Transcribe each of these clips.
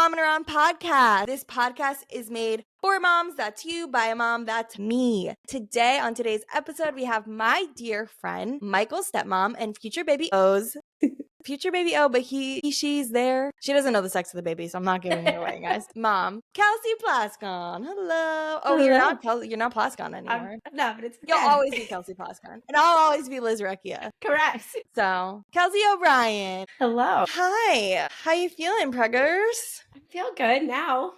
Mom and Around podcast. This podcast is made for moms, that's you, by a mom, that's me. Today, on today's episode, we have my dear friend, Michael's stepmom and future baby O's. Future baby O, but she's there. She doesn't know the sex of the baby, so I'm not giving it away, guys. Mom, Kelsey Plascon. Hello. Oh, Hello. you're not Plascon anymore. No, but it's You'll good. always be Kelsey Plascon. And I'll always be Liz Recchia. Correct. So, Kelsey O'Brien. Hello. Hi. How you feeling, preggers? I feel good now.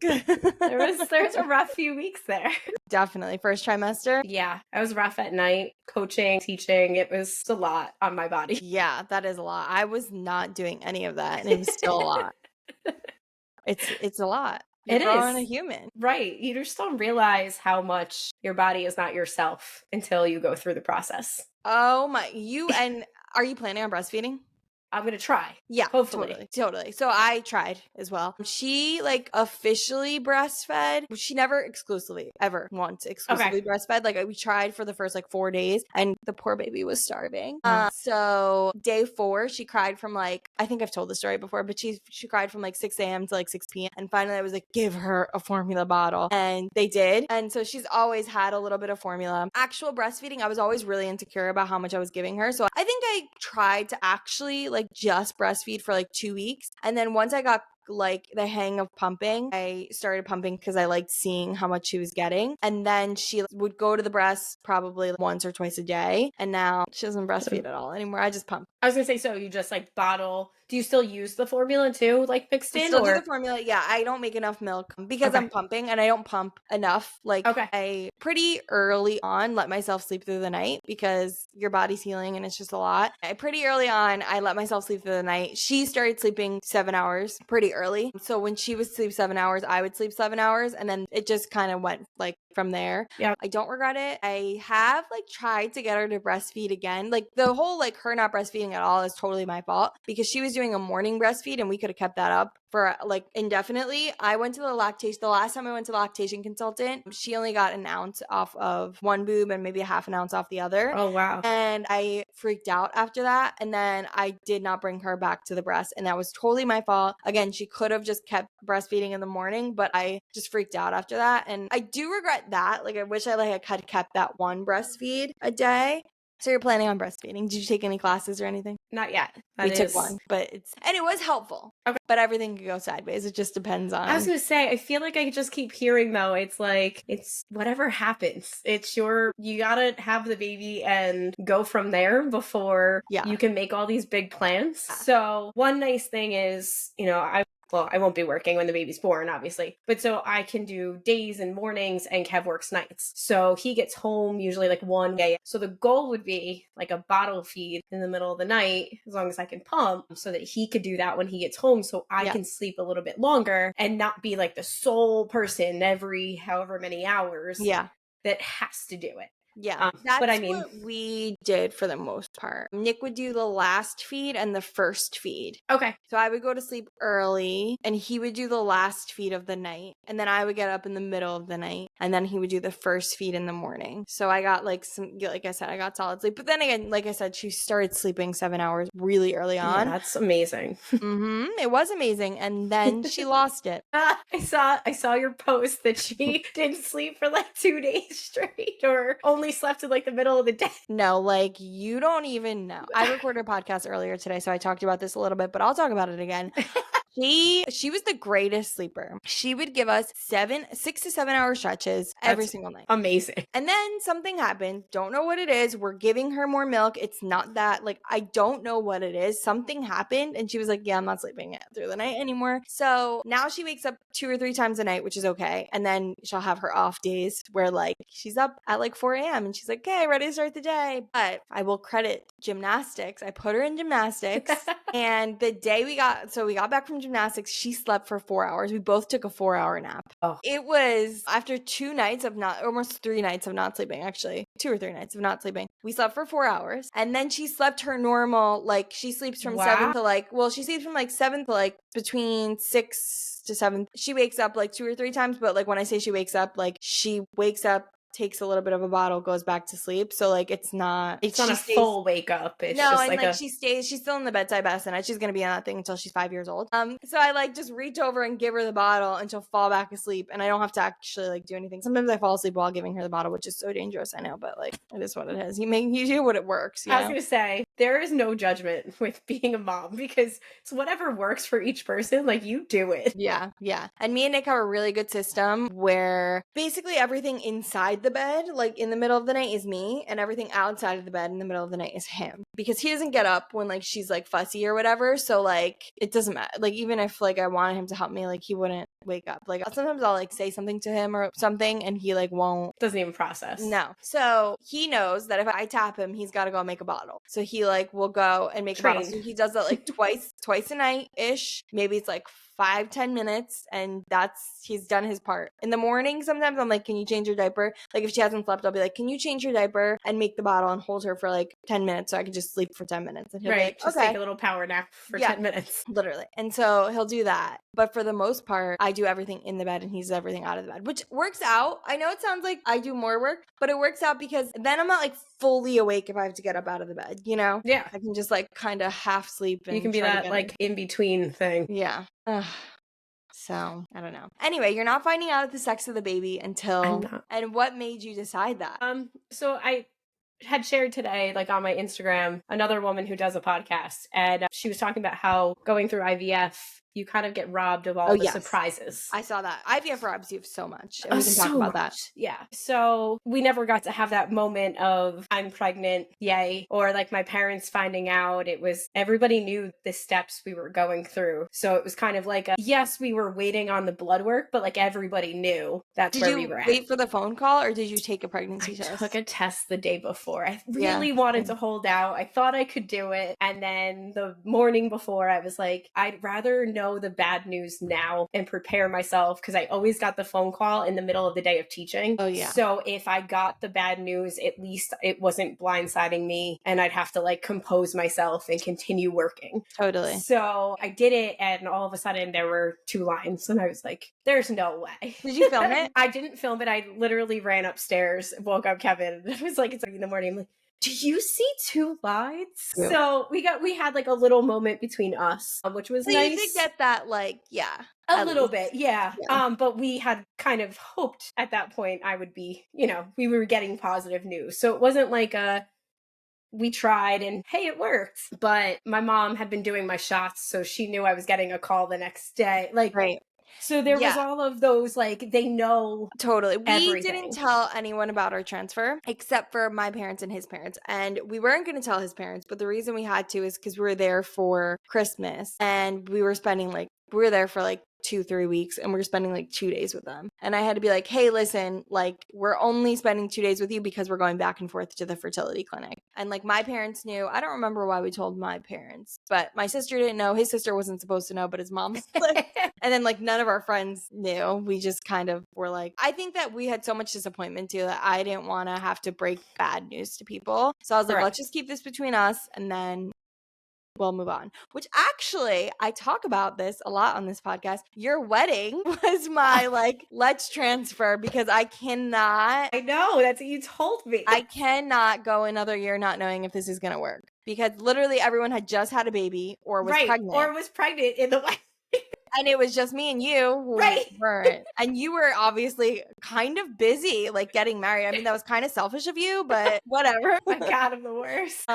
Good. There was a rough few weeks there. Definitely. First trimester? Yeah, I was rough at night, coaching, teaching. It was a lot on my body. Yeah, that is a lot. I was not doing any of that, and it was still a lot. It's a lot. You're growing a human. Right. You just don't realize how much your body is not yourself until you go through the process. Oh my, and are you planning on breastfeeding? I'm going to try. Yeah, hopefully. Totally. So I tried as well. She officially breastfed. She never ever once exclusively breastfed. We tried for the first 4 days and the poor baby was starving. So day 4, she cried from I think I've told the story before, but she cried from 6 a.m. to 6 p.m. And finally I was give her a formula bottle, and they did. And so she's always had a little bit of formula. Actual breastfeeding, I was always really insecure about how much I was giving her. So I think I tried to actually just breastfeed for 2 weeks. And then once I got the hang of pumping, I started pumping because I liked seeing how much she was getting. And then she would go to the breast probably once or twice a day. And now she doesn't breastfeed at all anymore. I just pump. I was going to say, so you just bottle. Do you still use the formula too, mixed in? I still do the formula. Yeah, I don't make enough milk because I'm pumping, and I don't pump enough. I pretty early on let myself sleep through the night because your body's healing and it's just a lot. Pretty early on, I let myself sleep through the night. She started sleeping 7 hours pretty early. So when she would sleep 7 hours, I would sleep 7 hours, and then it just kind of went from there. Yeah. I don't regret it. I have tried to get her to breastfeed again. The whole her not breastfeeding at all is totally my fault because she was doing a morning breastfeed and we could have kept that up for indefinitely. I went to the last time I went to the lactation consultant, she only got an ounce off of one boob and maybe a half an ounce off the other. Oh, wow. And I freaked out after that. And then I did not bring her back to the breast. And that was totally my fault. Again, she could have just kept breastfeeding in the morning, but I just freaked out after that. And I do regret that. I wish I had kept that one breastfeed a day. So you're planning on breastfeeding. Did you take any classes or anything? Not yet. We took one, but it was helpful. Okay. But everything could go sideways. It just depends on. I was going to say, I feel like I just keep hearing though, it's whatever happens. It's you got to have the baby and go from there before you can make all these big plans. So one nice thing is, I won't be working when the baby's born, obviously. But so I can do days and mornings, and Kev works nights. So he gets home usually 1 day. So the goal would be a bottle feed in the middle of the night, as long as I can pump, so that he could do that when he gets home. So I can sleep a little bit longer and not be the sole person every however many hours that has to do it. Yeah, that's what we did for the most part. Nick would do the last feed and the first feed. Okay. So I would go to sleep early and he would do the last feed of the night. And then I would get up in the middle of the night and then he would do the first feed in the morning. So I got I got solid sleep. But then again, like I said, she started sleeping 7 hours really early on. Yeah, that's amazing. It was amazing. And then she lost it. I saw your post that she didn't sleep for 2 days straight, or only slept in the middle of the day. No, you don't even know. I recorded a podcast earlier today, so I talked about this a little bit, but I'll talk about it again. She was the greatest sleeper. She would give us 6 to 7 hour stretches every single night. Amazing. And then something happened. Don't know what it is. We're giving her more milk. It's not that, I don't know what it is. Something happened and she was yeah, I'm not sleeping through the night anymore. So now she wakes up 2 or 3 times a night, which is okay. And then she'll have her off days where she's up at 4 a.m. and she's okay, ready to start the day. But I will credit gymnastics. I put her in gymnastics and the day we got back from gymnastics, she slept for 4 hours. We both took a 4-hour nap. Oh. It was after 2 nights of almost 3 nights of not sleeping, actually. 2 or 3 nights of not sleeping. We slept for 4 hours. And then she slept her normal, she sleeps from 7 to she sleeps from 7 to between 6 to 7. She wakes up 2 or 3 times, but when I say she wakes up takes a little bit of a bottle, goes back to sleep. So like it's not a full wake up. It's just and like she's still in the bedside bassinet. She's gonna be on that thing until she's 5 years old. So I like just reach over and give her the bottle and she'll fall back asleep, and I don't have to actually like do anything. Sometimes I fall asleep while giving her the bottle, which is so dangerous, I know, but like it is what it is. You do what it works. I was gonna say, there is no judgment with being a mom, because it's whatever works for each person. Like, you do it. Yeah. And me and Nick have a really good system where basically everything inside the bed, like in the middle of the night, is me, and everything outside of the bed in the middle of the night is him, because he doesn't get up when like she's like fussy or whatever. So like it doesn't matter. Like even if like I wanted him to help me, like he wouldn't wake up. Like sometimes I'll like say something to him or something and he like won't. Doesn't even process. No. So he knows that if I tap him, he's got to go make a bottle. So he like will go and make a bottle. So he does that like twice a night ish. Maybe it's like 5-10 minutes, and he's done his part. In the morning, sometimes I'm like, can you change your diaper? Like if she hasn't slept, I'll be like, can you change your diaper and make the bottle and hold her for like 10 minutes so I can just sleep for 10 minutes? And he'll be like, just take a little power nap for 10 minutes. Literally. And so he'll do that. But for the most part, I do everything in the bed and he does everything out of the bed, which works out. I know it sounds like I do more work, but it works out because then I'm not like fully awake if I have to get up out of the bed, you know? Yeah. I can just like kind of half sleep. And you can be that like in between thing. Yeah. So I don't know. Anyway, you're not finding out the sex of the baby until. And what made you decide that? So I had shared today, like on my Instagram, another woman who does a podcast, and she was talking about how going through IVF, you kind of get robbed of all the surprises. I saw that. IVF robs you of so much. And we can talk about that. Yeah. So we never got to have that moment of I'm pregnant, yay. Or like my parents finding out. It was, everybody knew the steps we were going through. So it was kind of like, yes, we were waiting on the blood work, but like everybody knew that's where we were at. Did you wait for the phone call or did you take a pregnancy test? I took a test the day before. I really wanted to hold out. I thought I could do it. And then the morning before, I was like, I'd rather know the bad news now and prepare myself, because I always got the phone call in the middle of the day of teaching. Oh yeah. So if I got the bad news, at least it wasn't blindsiding me and I'd have to like compose myself and continue working. Totally. So I did it, and all of a sudden there were 2 lines and I was like, there's no way. Did you film it? I didn't film it. I literally ran upstairs, woke up Kevin, and it was like, it's in the morning. I'm like, do you see 2 lines? Yeah. So we had like a little moment between us, which was nice. You did get that, like, a little bit, yeah. But we had kind of hoped at that point I would be, we were getting positive news. So it wasn't like we tried and hey, it worked. But my mom had been doing my shots, so she knew I was getting a call the next day. Like, right. So there was all of those, like, they know totally. We everything. Didn't tell anyone about our transfer except for my parents and his parents. And we weren't going to tell his parents, but the reason we had to is because we were there for Christmas and we were there for like 2-3 weeks and we were spending like 2 days with them. And I had to be like, hey, listen, like we're only spending 2 days with you because we're going back and forth to the fertility clinic. And like my parents knew. I don't remember why we told my parents, but my sister didn't know. His sister wasn't supposed to know, but his mom split. And then like none of our friends knew. We just kind of were like, I think that we had so much disappointment too that I didn't want to have to break bad news to people. So I was like, let's just keep this between us and then we'll move on. Which actually, I talk about this a lot on this podcast. Your wedding was my like, let's transfer, because I cannot. I know, that's what you told me. I cannot go another year not knowing if this is going to work, because literally everyone had just had a baby or was pregnant. Or was pregnant in the wedding. And it was just me and you who weren't. And you were obviously kind of busy, like getting married. I mean, that was kind of selfish of you, but whatever. Oh my God, I'm the worst.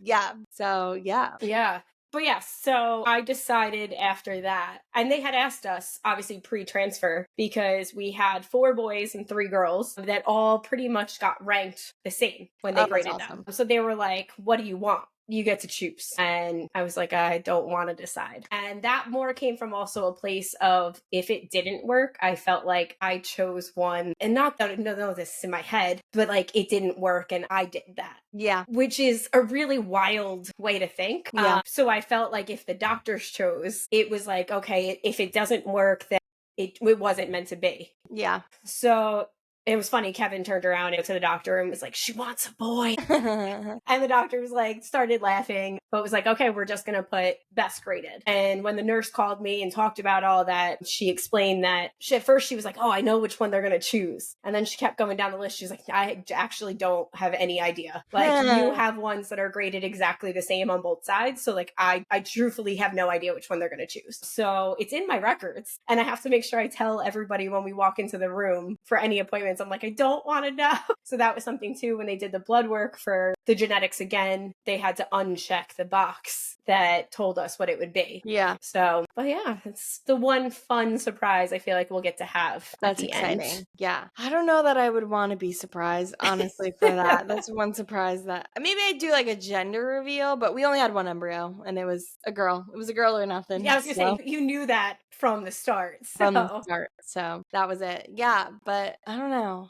Yeah. So, yeah. Yeah. But yeah, so I decided after that, and they had asked us, obviously pre-transfer, because we had 4 boys and 3 girls that all pretty much got ranked the same when they graded them. So they were like, what do you want? You get to choose. And I was like, I don't want to decide. And that more came from also a place of, if it didn't work, I felt like I chose one, and not that I know this is in my head, but like it didn't work and I did that. Yeah. Which is a really wild way to think. Yeah. So I felt like if the doctors chose, it was like, okay, if it doesn't work, then it wasn't meant to be. Yeah. So it was funny. Kevin turned around to the doctor and was like, she wants a boy. And the doctor was like, started laughing, but was like, okay, we're just going to put best graded. And when the nurse called me and talked about all that, she explained that at first she was like, oh, I know which one they're going to choose. And then she kept going down the list. She's like, I actually don't have any idea. Like, you have ones that are graded exactly the same on both sides. So like, I truthfully have no idea which one they're going to choose. So it's in my records. And I have to make sure I tell everybody when we walk into the room for any appointments. I'm like, I don't want to know. So that was something too. When they did the blood work for the genetics again, they had to uncheck the box that told us what it would be. Yeah. So, but yeah, it's the one fun surprise I feel like we'll get to have. That's at the exciting. end. Yeah. I don't know that I would want to be surprised, honestly, for that. That's one surprise that maybe I'd do like a gender reveal, but we only had one embryo and it was a girl. It was a girl or nothing. Yeah, I was going to say, you knew that from the start. From the start. So that was it. Yeah. But I don't know.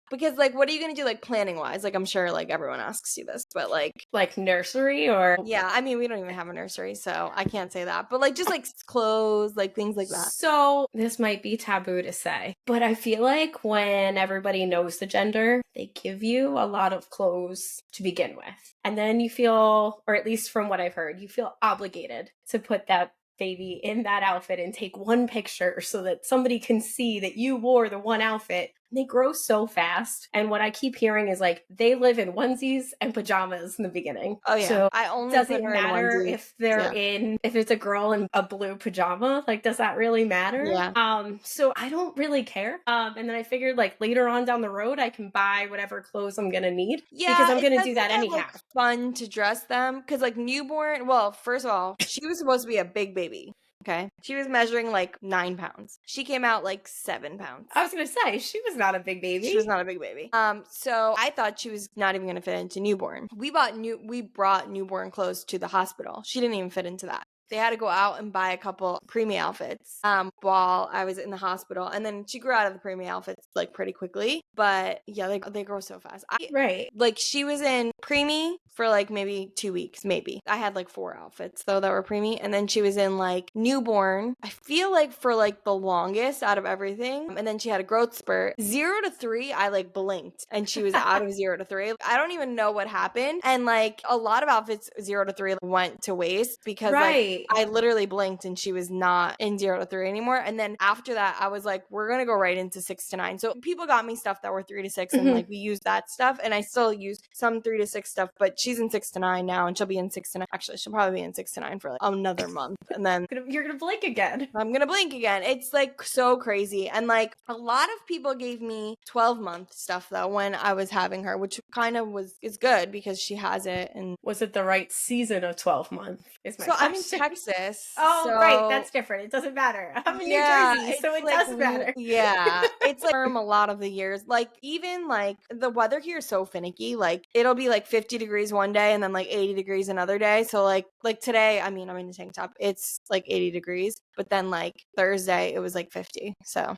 Because like, what are you going to do like planning wise? Like, I'm sure like everyone asks you this, but like nursery or? Yeah. I mean, we don't even have a nursery, so I can't say that, but like just like clothes, like things like that. So this might be taboo to say, but I feel like when everybody knows the gender, they give you a lot of clothes to begin with. And then you feel, or at least from what I've heard, you feel obligated to put that baby in that outfit and take one picture so that somebody can see that you wore the one outfit. They grow so fast. And what I keep hearing is like, they live in onesies and pajamas in the beginning. Oh yeah. So I only does it matter if they're if it's a girl in a blue pajama? Like, does that really matter? Yeah. So I don't really care. And then I figured like later on down the road, I can buy whatever clothes I'm going to need. Yeah. Because I'm going to do that anyhow. Like, fun to dress them. Cause like newborn, well, first of all, she was supposed to be a big baby. Okay. She was measuring like 9 pounds. She came out like 7 pounds. I was going to say, she was not a big baby. She was not a big baby. So I thought she was not even going to fit into newborn. We brought newborn clothes to the hospital. She didn't even fit into that. They had to go out and buy a couple preemie outfits while I was in the hospital. And then she grew out of the preemie outfits like pretty quickly. But yeah, they grow so fast. Right. Like she was in preemie for like maybe 2 weeks, maybe. I had like 4 outfits though that were preemie. And then she was in like newborn, I feel like for like the longest out of everything. And then she had a growth spurt. 0 to 3, I like blinked and she was out of 0 to 3. I don't even know what happened. And like a lot of outfits 0 to 3 went to waste because like I literally blinked and she was not in 0 to 3 anymore. And then after that, I was like, we're going to go right into 6 to 9. So people got me stuff that were 3 to 6 and like we used that stuff. And I still use some 3 to 6 stuff, but she's in 6 to 9 now and she'll be in 6 to 9. Actually, she'll probably be in 6 to 9 for like another month. And then you're going to blink again. I'm going to blink again. It's like so crazy. And like a lot of people gave me 12-month stuff though when I was having her, which kind of is good because she has it. And was it the right season of 12 months? So I'm in Texas. Oh, right. That's different. It doesn't matter. I'm in New Jersey, so it does matter. Yeah. It's like a lot of the years. Like even like the weather here is so finicky. Like it'll be like 50 degrees one day and then like 80 degrees another day. So like today, I mean, I'm in a tank top. It's like 80 degrees. But then like Thursday, it was like 50. So.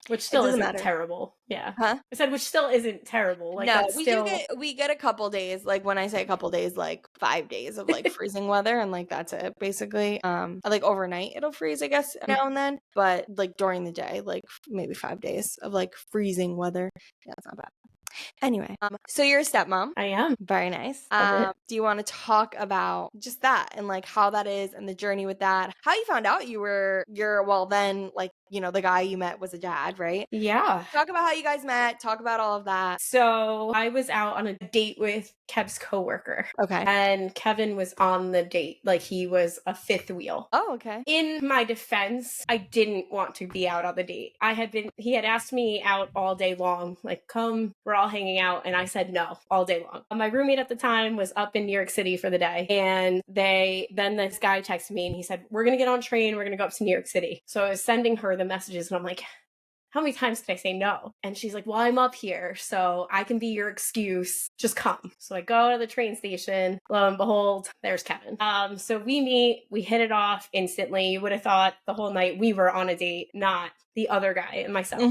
Which still isn't terrible. Yeah. Huh? I said, which still isn't terrible. Like, no, we get a couple days. Like when I say a couple days, like 5 days of like freezing weather, and like that's it basically. Like overnight it'll freeze, I guess, now and then. But like during the day, like maybe 5 days of like freezing weather. Yeah, it's not bad. Anyway, so you're a stepmom. I am. Very nice. Do you want to talk about just that and like how that is and the journey with that? How you found out you're then like, you know, the guy you met was a dad, right? Yeah. Talk about how you guys met. Talk about all of that. So I was out on a date with Kev's coworker. Okay. And Kevin was on the date. Like he was a fifth wheel. Oh, okay. In my defense, I didn't want to be out on the date. He had asked me out all day long. Like, come, we're all hanging out. And I said no all day long. My roommate at the time was up in New York City for the day. And then this guy texted me and he said, we're going to get on a train. We're going to go up to New York City. So I was sending her the messages and I'm like, how many times can I say no? And she's like, well, I'm up here, so I can be your excuse. Just come. So I go to the train station. Lo and behold, there's Kevin. So we meet, we hit it off instantly. You would have thought the whole night we were on a date, not the other guy and myself.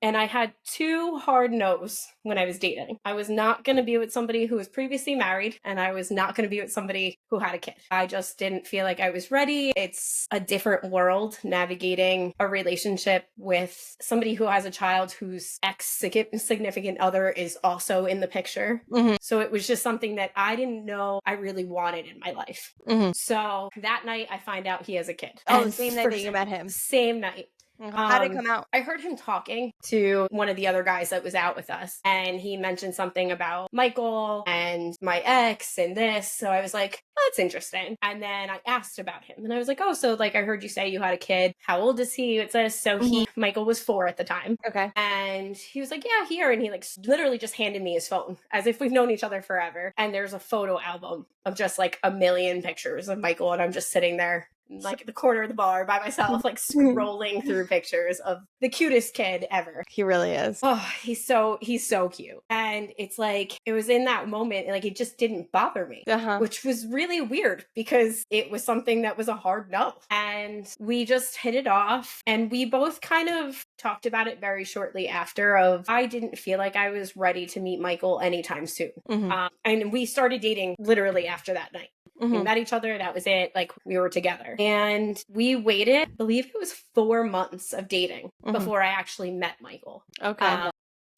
And I had 2 hard no's when I was dating. I was not going to be with somebody who was previously married, and I was not going to be with somebody who had a kid. I just didn't feel like I was ready. It's a different world navigating a relationship with somebody who has a child whose ex-significant other is also in the picture. So it was just something that I didn't know I really wanted in my life. So that night I find out he has a kid. Oh, the same night that you met him. Same night. How'd it come out? I heard him talking to one of the other guys that was out with us, and he mentioned something about Michael and my ex and this. So I was like, oh, that's interesting. And then I asked about him, and I was like, oh, so like I heard you say you had a kid. How old is he? It says so. Michael was 4 at the time. Okay. And he was like, yeah, here. And he like literally just handed me his phone as if we've known each other forever. And there's a photo album of just like a million pictures of Michael, and I'm just sitting there like at the corner of the bar by myself, like scrolling through pictures of the cutest kid ever. He really is. Oh, he's so cute. And it's like, it was in that moment, like it just didn't bother me, which was really weird because it was something that was a hard no. And we just hit it off, and we both kind of talked about it very shortly after of, I didn't feel like I was ready to meet Michael anytime soon. And we started dating literally after that night. We met each other. That was it. Like we were together, and we waited, I believe it was 4 months of dating before I actually met Michael. Okay.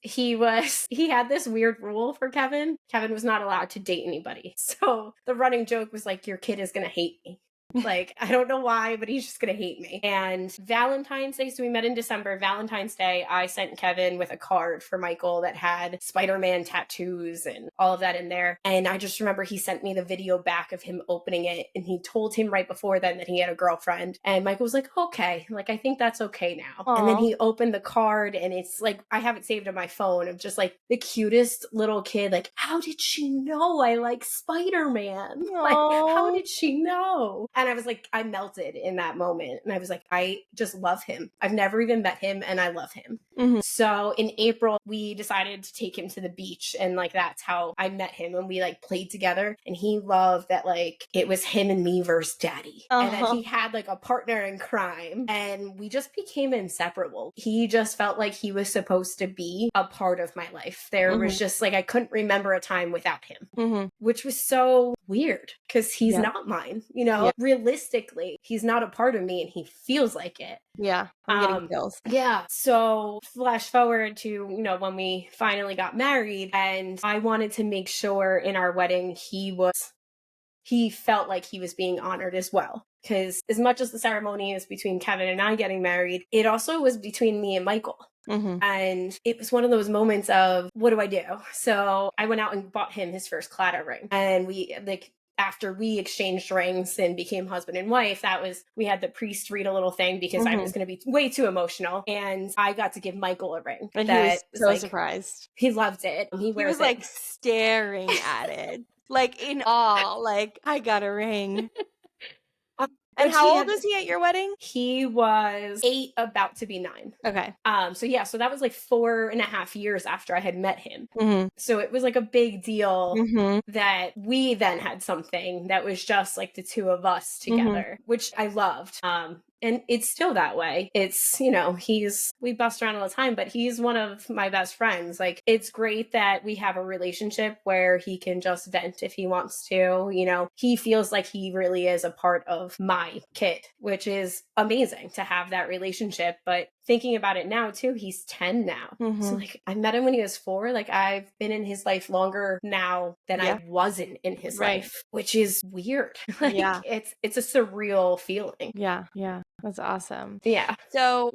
He had this weird rule for Kevin. Kevin was not allowed to date anybody. So the running joke was like, your kid is going to hate me. Like, I don't know why, but he's just gonna hate me. And Valentine's Day, so we met in December. Valentine's Day, I sent Kevin with a card for Michael that had Spider-Man tattoos and all of that in there. And I just remember he sent me the video back of him opening it, and he told him right before then that he had a girlfriend. And Michael was like, okay, like, I think that's okay now. Aww. And then he opened the card, and it's like, I have it saved on my phone of just like the cutest little kid. Like, how did she know I like Spider-Man? Aww. Like, how did she know? And I was like, I melted in that moment. And I was like, I just love him. I've never even met him, and I love him. So in April, we decided to take him to the beach. And like, that's how I met him. And we like played together. And he loved that like it was him and me versus daddy. And that he had like a partner in crime. And we just became inseparable. He just felt like he was supposed to be a part of my life. There was just like, I couldn't remember a time without him, which was so weird because he's not mine, you know? Realistically, he's not a part of me, and he feels like it. Yeah, I'm getting feels. Yeah. So flash forward to, you know, when we finally got married, and I wanted to make sure in our wedding he felt like he was being honored as well. Because as much as the ceremony is between Kevin and I getting married, it also was between me and Michael. And it was one of those moments of, what do I do? So I went out and bought him his first claddagh ring. And we like, after we exchanged rings and became husband and wife, we had the priest read a little thing because I was going to be way too emotional. And I got to give Michael a ring. And he was so like, surprised. He loved it. He was like staring at it, like in awe, like, I got a ring. And how old was he at your wedding? He was 8, about to be 9. Okay. So that was like 4.5 years after I had met him. So it was like a big deal that we then had something that was just like the two of us together, which I loved. And it's still that way. It's, you know, we bust around all the time, but he's one of my best friends. Like, it's great that we have a relationship where he can just vent if he wants to. You know, he feels like he really is a part of my kid, which is amazing to have that relationship. But thinking about it now too, he's 10 now. So like, I met him when he was 4. Like, I've been in his life longer now than I wasn't in his life, which is weird. Like, it's a surreal feeling. Yeah. That's awesome. Yeah. So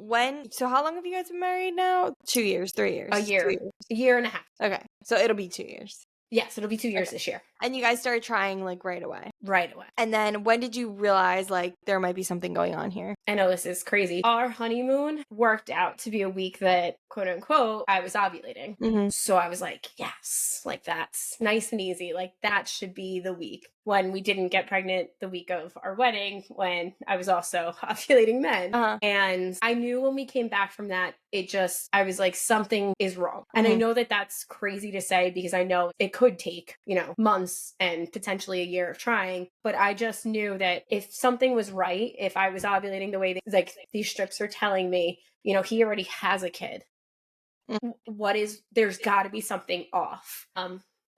how long have you guys been married now? 2 years, 3 years? A year. 3 years. A year and a half. Okay. So it'll be 2 years. Yes, it'll be 2 years this year. And you guys started trying like right away? Right away. And then when did you realize like there might be something going on here? I know this is crazy. Our honeymoon worked out to be a week that, quote unquote, I was ovulating. So I was like, yes, like that's nice and easy. Like that should be the week. When we didn't get pregnant the week of our wedding, when I was also ovulating then. And I knew when we came back from that, I was like, something is wrong. And I know that that's crazy to say because I know it could take, you know, months and potentially a year of trying. trying, but I just knew that if something was right, if I was ovulating the way that, like, these strips are telling me, you know, he already has a kid. There's got to be something off.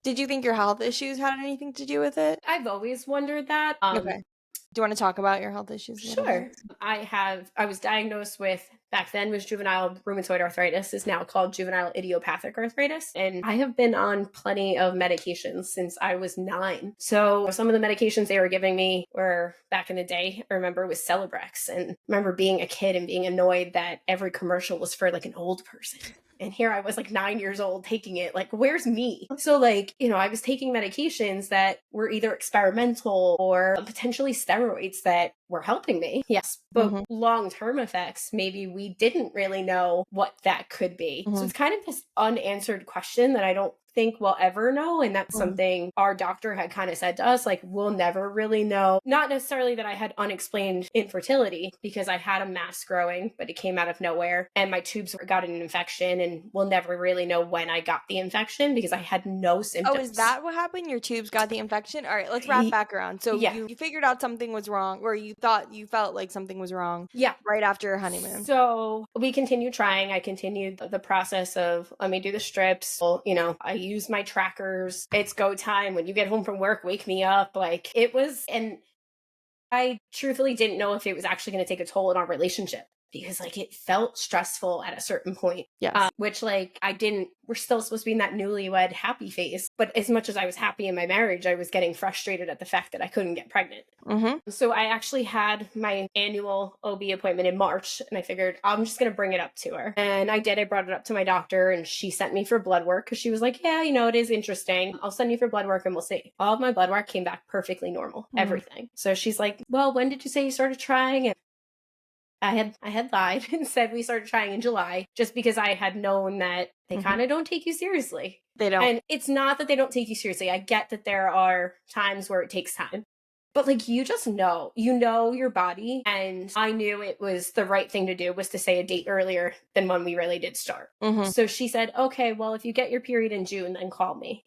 Did you think your health issues had anything to do with it? I've always wondered that. Okay. Do you want to talk about your health issues? Sure. I was diagnosed with, back then was juvenile rheumatoid arthritis, is now called juvenile idiopathic arthritis. And I have been on plenty of medications since I was 9. So some of the medications they were giving me were, back in the day, I remember, was Celebrex. And I remember being a kid and being annoyed that every commercial was for like an old person. And here I was like 9 years old taking it. Like, where's me? So like, you know, I was taking medications that were either experimental or potentially steroids that were helping me. Yes. But long-term effects, maybe we didn't really know what that could be. So it's kind of this unanswered question that I don't think we'll ever know. And that's something our doctor had kind of said to us, like, we'll never really know. Not necessarily that I had unexplained infertility, because I had a mass growing, but it came out of nowhere and my tubes got an infection, and we'll never really know when I got the infection because I had no symptoms. Oh, is that what happened? Your tubes got the infection? All right, let's wrap back around. So you figured out something was wrong, or you felt like something was wrong. Yeah. Right after your honeymoon. So we continued trying. I continued the process of, let me do the strips. Well, you know, I use my trackers. It's go time. When you get home from work, wake me up. Like, it was, and I truthfully didn't know if it was actually going to take a toll in our relationship, because like it felt stressful at a certain point. Yes. Which like we're still supposed to be in that newlywed happy phase. But as much as I was happy in my marriage, I was getting frustrated at the fact that I couldn't get pregnant. So I actually had my annual OB appointment in March, and I figured I'm just going to bring it up to her. And I did. I brought it up to my doctor, and she sent me for blood work because she was like, yeah, you know, it is interesting. I'll send you for blood work and we'll see. All of my blood work came back perfectly normal, everything. So she's like, well, when did you say you started trying? And I had lied and said we started trying in July, just because I had known that they kind of don't take you seriously. They don't. And it's not that they don't take you seriously. I get that there are times where it takes time. But like, you just know, your body. And I knew it was the right thing to do was to say a date earlier than when we really did start. So she said, okay, well, if you get your period in June, then call me.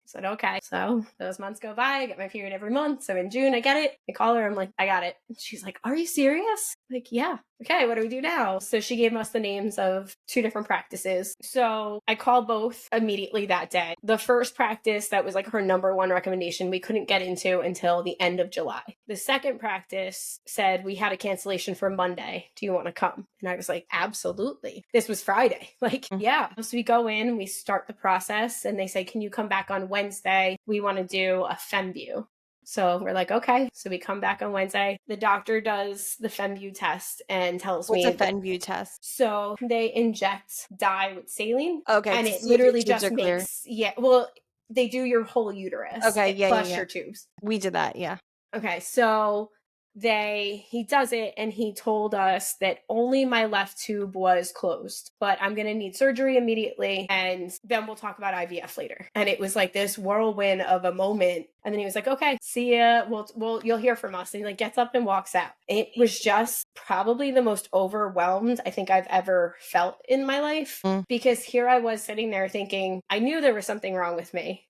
I said, okay. So those months go by. I get my period every month. So in June, I get it. I call her. I'm like, I got it. And she's like, are you serious? I'm like, yeah. Okay, what do we do now? So she gave us the names of 2 different practices. So I called both immediately that day. The first practice, that was like her number 1 recommendation, we couldn't get into until the end of July. The second practice said, we had a cancellation for Monday. Do you want to come? And I was like, absolutely. This was Friday. Like, yeah. So we go in, we start the process, and they say, can you come back on Wednesday? We want to do a FemView. So we're like, okay. So we come back on Wednesday. The doctor does the FemView test and tells me. What's a FemView test? So they inject dye with saline. Okay. And it literally just makes, well, they do your whole uterus. Okay. Yeah. Plus your tubes. We did that. Yeah. Okay. So he does it, and he told us that only my left tube was closed, but I'm going to need surgery immediately, and then we'll talk about IVF later. And it was like this whirlwind of a moment. And then he was like, okay, see ya. You'll hear from us. And he like gets up and walks out. It was just probably the most overwhelmed I think I've ever felt in my life, because here I was sitting there thinking, I knew there was something wrong with me.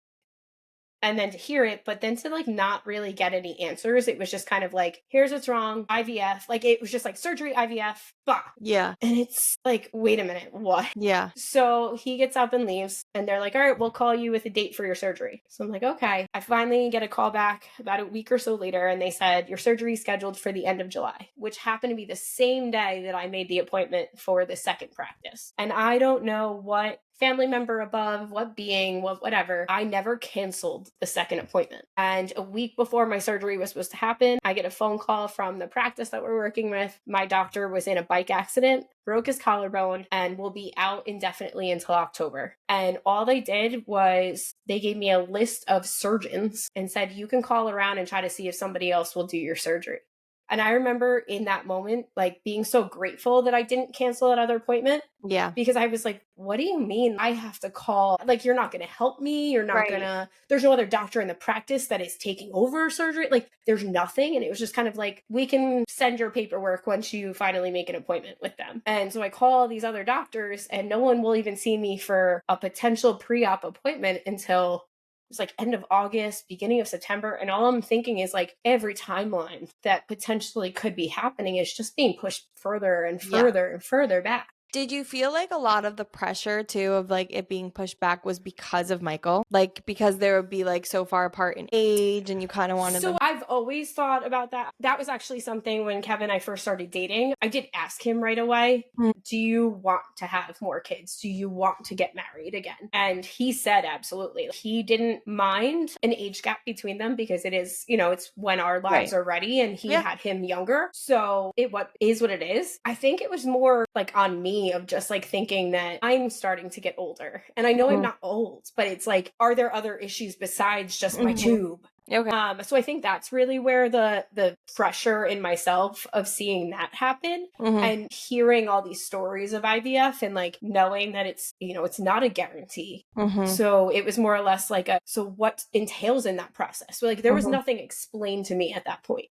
And then to hear it, but then to like not really get any answers. It was just kind of like, here's what's wrong, IVF. Like, it was just like surgery, IVF, bah. Yeah. And it's like, wait a minute, what? Yeah. So he gets up and leaves, and they're like, all right, we'll call you with a date for your surgery. So I'm like, okay. I finally get a call back about a week or so later, and they said, your surgery is scheduled for the end of July, which happened to be the same day that I made the appointment for the second practice. And I don't know what family member above, what being, whatever, I never canceled the second appointment. And a week before my surgery was supposed to happen, I get a phone call from the practice that we're working with. My doctor was in a bike accident, broke his collarbone, and will be out indefinitely until October. And all they did was they gave me a list of surgeons and said, you can call around and try to see if somebody else will do your surgery. And I remember in that moment, like, being so grateful that I didn't cancel that other appointment. Yeah. Because I was like, what do you mean I have to call? Like, you're not going to help me. You're not going to, there's no other doctor in the practice that is taking over surgery. Like, there's nothing. And it was just kind of like, we can send your paperwork once you finally make an appointment with them. And so I call these other doctors, and no one will even see me for a potential pre-op appointment until was like end of August, beginning of September. And all I'm thinking is like every timeline that potentially could be happening is just being pushed further and further and further back. Did you feel like a lot of the pressure too of like it being pushed back was because of Michael? Like because they would be like so far apart in age and you kind of wanted them? I've always thought about that. That was actually something when Kevin and I first started dating. I did ask him right away, do you want to have more kids? Do you want to get married again? And he said absolutely. He didn't mind an age gap between them because it is, you know, it's when our lives are ready, and he had him younger. So what it is. I think it was more like on me of just like thinking that I'm starting to get older. And I know I'm not old, but it's like, are there other issues besides just my tube? Okay. So I think that's really where the pressure in myself of seeing that happen and hearing all these stories of IVF and like knowing that it's, you know, it's not a guarantee. So it was more or less like so what entails in that process? So like there was nothing explained to me at that point.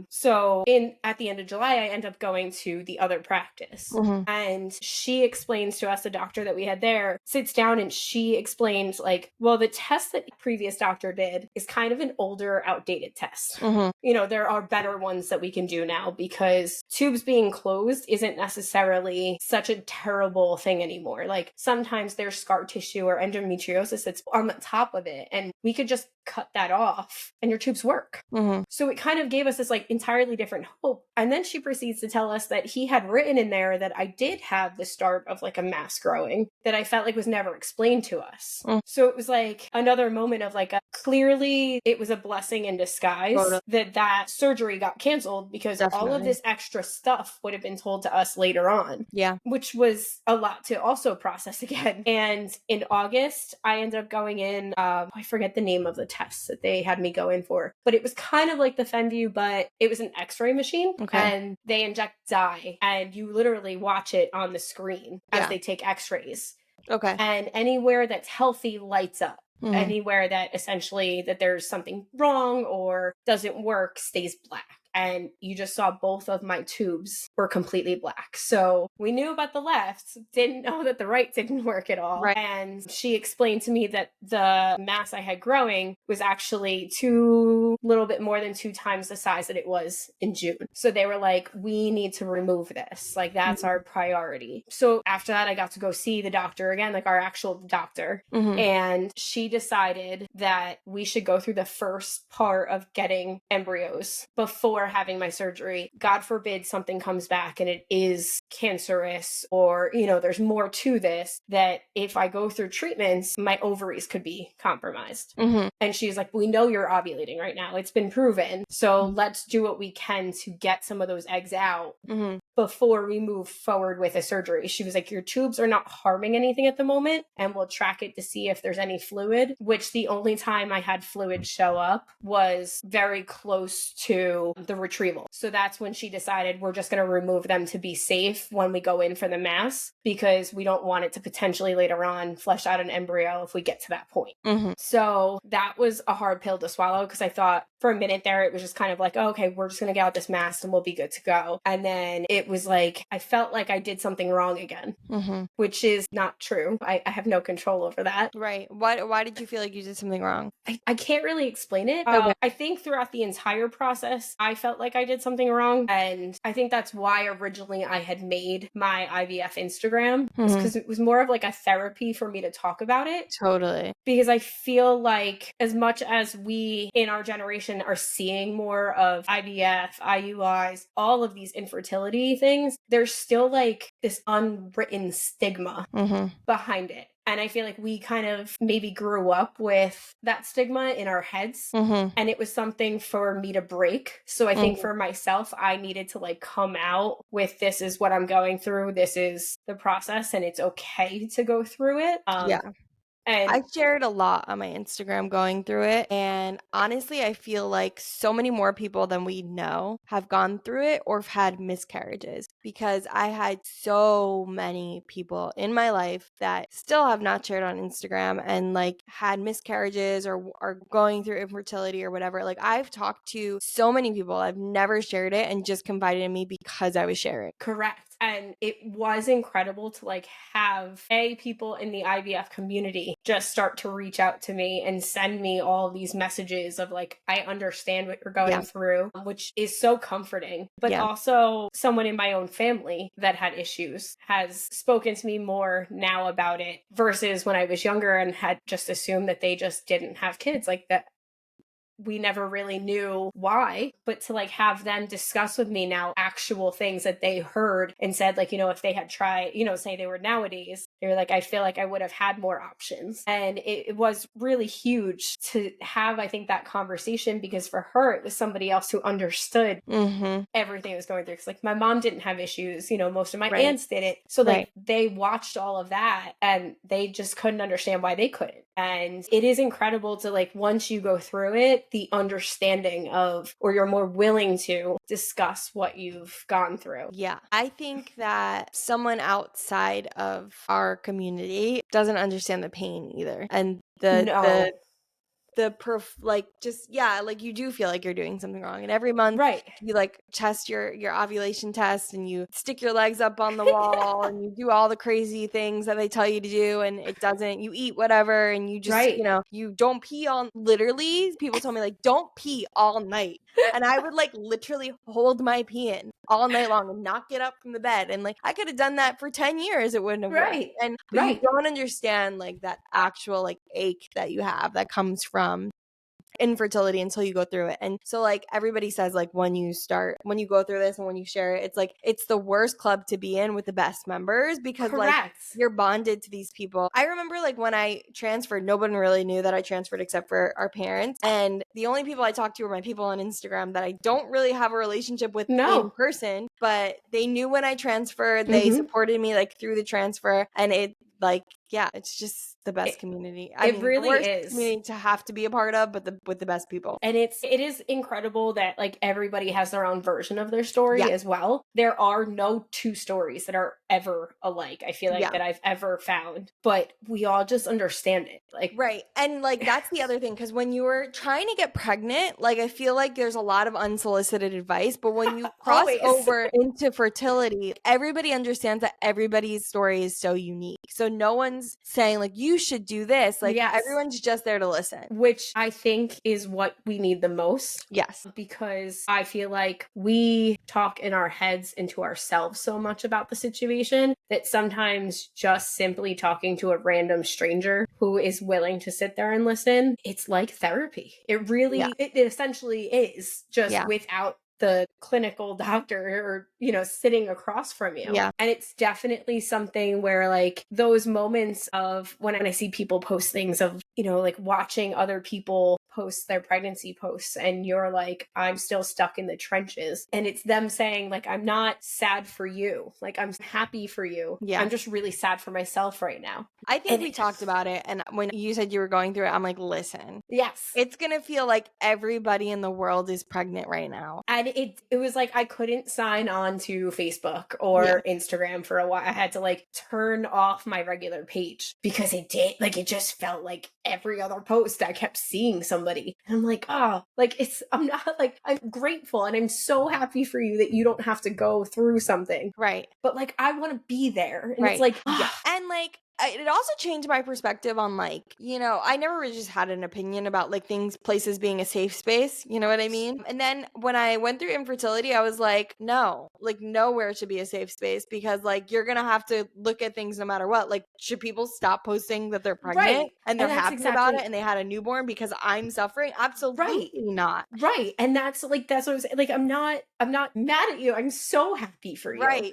So at the end of July, I end up going to the other practice, and she explains to us, the doctor that we had there sits down and she explains like, well, the test that the previous doctor did is kind of an older, outdated test. You know, there are better ones that we can do now because tubes being closed isn't necessarily such a terrible thing anymore. Like sometimes there's scar tissue or endometriosis that's on the top of it, and we could just cut that off and your tubes work. So it kind of gave us this like entirely different hope. And then she proceeds to tell us that he had written in there that I did have the start of like a mass growing that I felt like was never explained to us. So it was like another moment of like clearly it was a blessing in disguise that surgery got canceled because all of this extra stuff would have been told to us later on. Which was a lot to also process again. And in August, I ended up going in, I forget the name of the test that they had me go in for, but it was kind of like the FemView, but it was an x-ray machine and they inject dye and you literally watch it on the screen as they take x-rays. And anywhere that's healthy lights up. Anywhere that essentially that there's something wrong or doesn't work stays black. And you just saw both of my tubes were completely black. So we knew about the left, didn't know that the right didn't work at all. And she explained to me that the mass I had growing was actually little bit more than 2 times the size that it was in June. So they were like, we need to remove this. Like that's our priority. So after that, I got to go see the doctor again, like our actual doctor. And she decided that we should go through the first part of getting embryos before having my surgery. God forbid something comes back and it is cancerous or, you know, there's more to this, that if I go through treatments, my ovaries could be compromised. And she's like, we know you're ovulating right now. It's been proven. So let's do what we can to get some of those eggs out before we move forward with a surgery. She was like, your tubes are not harming anything at the moment, and we'll track it to see if there's any fluid, which the only time I had fluid show up was very close to the retrieval. So that's when she decided we're just going to remove them to be safe when we go in for the mass, because we don't want it to potentially later on flesh out an embryo if we get to that point. So that was a hard pill to swallow, because I thought for a minute there, it was just kind of like, oh, okay, we're just going to get out this mass and we'll be good to go. And then it was like, I felt like I did something wrong again, which is not true. I have no control over that. Right. Why did you feel like you did something wrong? I can't really explain it. I think throughout the entire process, I felt like I did something wrong. And I think that's why originally I had made my IVF Instagram, because it was more of like a therapy for me to talk about it. Totally. Because I feel like as much as we in our generation are seeing more of IVF, IUIs, all of these infertility things, there's still like this unwritten stigma behind it. And I feel like we kind of maybe grew up with that stigma in our heads. And it was something for me to break. So I think for myself, I needed to like come out with, this is what I'm going through. This is the process and it's okay to go through it. And I shared a lot on my Instagram going through it. And honestly, I feel like so many more people than we know have gone through it or have had miscarriages, because I had so many people in my life that still have not shared on Instagram and like had miscarriages or are going through infertility or whatever. Like I've talked to so many people, I've never shared it and just confided in me because I was sharing. Correct. And it was incredible to like have people in the IVF community just start to reach out to me and send me all these messages of like, I understand what you're going through, which is so comforting. But also someone in my own family that had issues has spoken to me more now about it versus when I was younger and had just assumed that they just didn't have kids. Like that, we never really knew why, but to like have them discuss with me now actual things that they heard and said, like, you know, if they had tried, you know, say they were nowadays, they were like, I feel like I would have had more options. And it was really huge to have, I think, that conversation, because for her, it was somebody else who understood everything I was going through. Cause like my mom didn't have issues, you know, most of my aunts didn't. So like they watched all of that and they just couldn't understand why they couldn't. And it is incredible to like, once you go through it, the understanding of, or you're more willing to discuss what you've gone through. Yeah. I think that someone outside of our community doesn't understand the pain either. And like you do feel like you're doing something wrong, and every month you like test your ovulation test and you stick your legs up on the wall and you do all the crazy things that they tell you to do, and it doesn't, you eat whatever and you just you know, you don't pee on, literally people told me like, don't pee all night, and I would like literally hold my pee in all night long and not get up from the bed, and like I could have done that for 10 years, it wouldn't have worked. And but you don't understand like that actual like ache that you have that comes from infertility until you go through it. And so like everybody says, like when you go through this and when you share it, it's like it's the worst club to be in with the best members, because like you're bonded to these people. I remember like when I transferred, nobody really knew that I transferred except for our parents, and the only people I talked to were my people on Instagram that I don't really have a relationship with in person, but they knew when I transferred. They supported me like through the transfer, and it like it's just the best community. I mean, really the worst is community to have to be a part of, but with the best people. And it is incredible that like everybody has their own version of their story as well. There are no two stories that are ever alike, I feel like, that I've ever found, but we all just understand it. Like and like that's the other thing, because when you were trying to get pregnant, like I feel like there's a lot of unsolicited advice, but when you cross over into fertility, everybody understands that everybody's story is so unique, so no one's saying like you should do this, like everyone's just there to listen, which I think is what we need the most. Because I feel like we talk in our heads into ourselves so much about the situation that sometimes just simply talking to a random stranger who is willing to sit there and listen, it's like therapy. It really it essentially is, just without the clinical doctor or, you know, sitting across from you. And it's definitely something where like those moments of when I see people post things of, you know, like watching other people post their pregnancy posts and you're like, I'm still stuck in the trenches. And it's them saying like, I'm not sad for you. Like, I'm happy for you. I'm just really sad for myself right now. I think we talked about it. And when you said you were going through it, I'm like, listen, it's going to feel like everybody in the world is pregnant right now. And it was like, I couldn't sign on to Facebook or Instagram for a while. I had to like turn off my regular page because it just felt like every other post I kept seeing somebody. And I'm like, oh, like I'm not like, I'm grateful and I'm so happy for you that you don't have to go through something. But like, I want to be there. And it's like, and like, it also changed my perspective on like, you know, I never really just had an opinion about like places being a safe space, you know what I mean? And then when I went through infertility, I was like, no, like nowhere should be a safe space, because like you're gonna have to look at things no matter what. Like, should people stop posting that they're pregnant and they're happy about it and they had a newborn because I'm suffering? Absolutely not. And that's what I was saying. Like, I'm not mad at you. I'm so happy for you.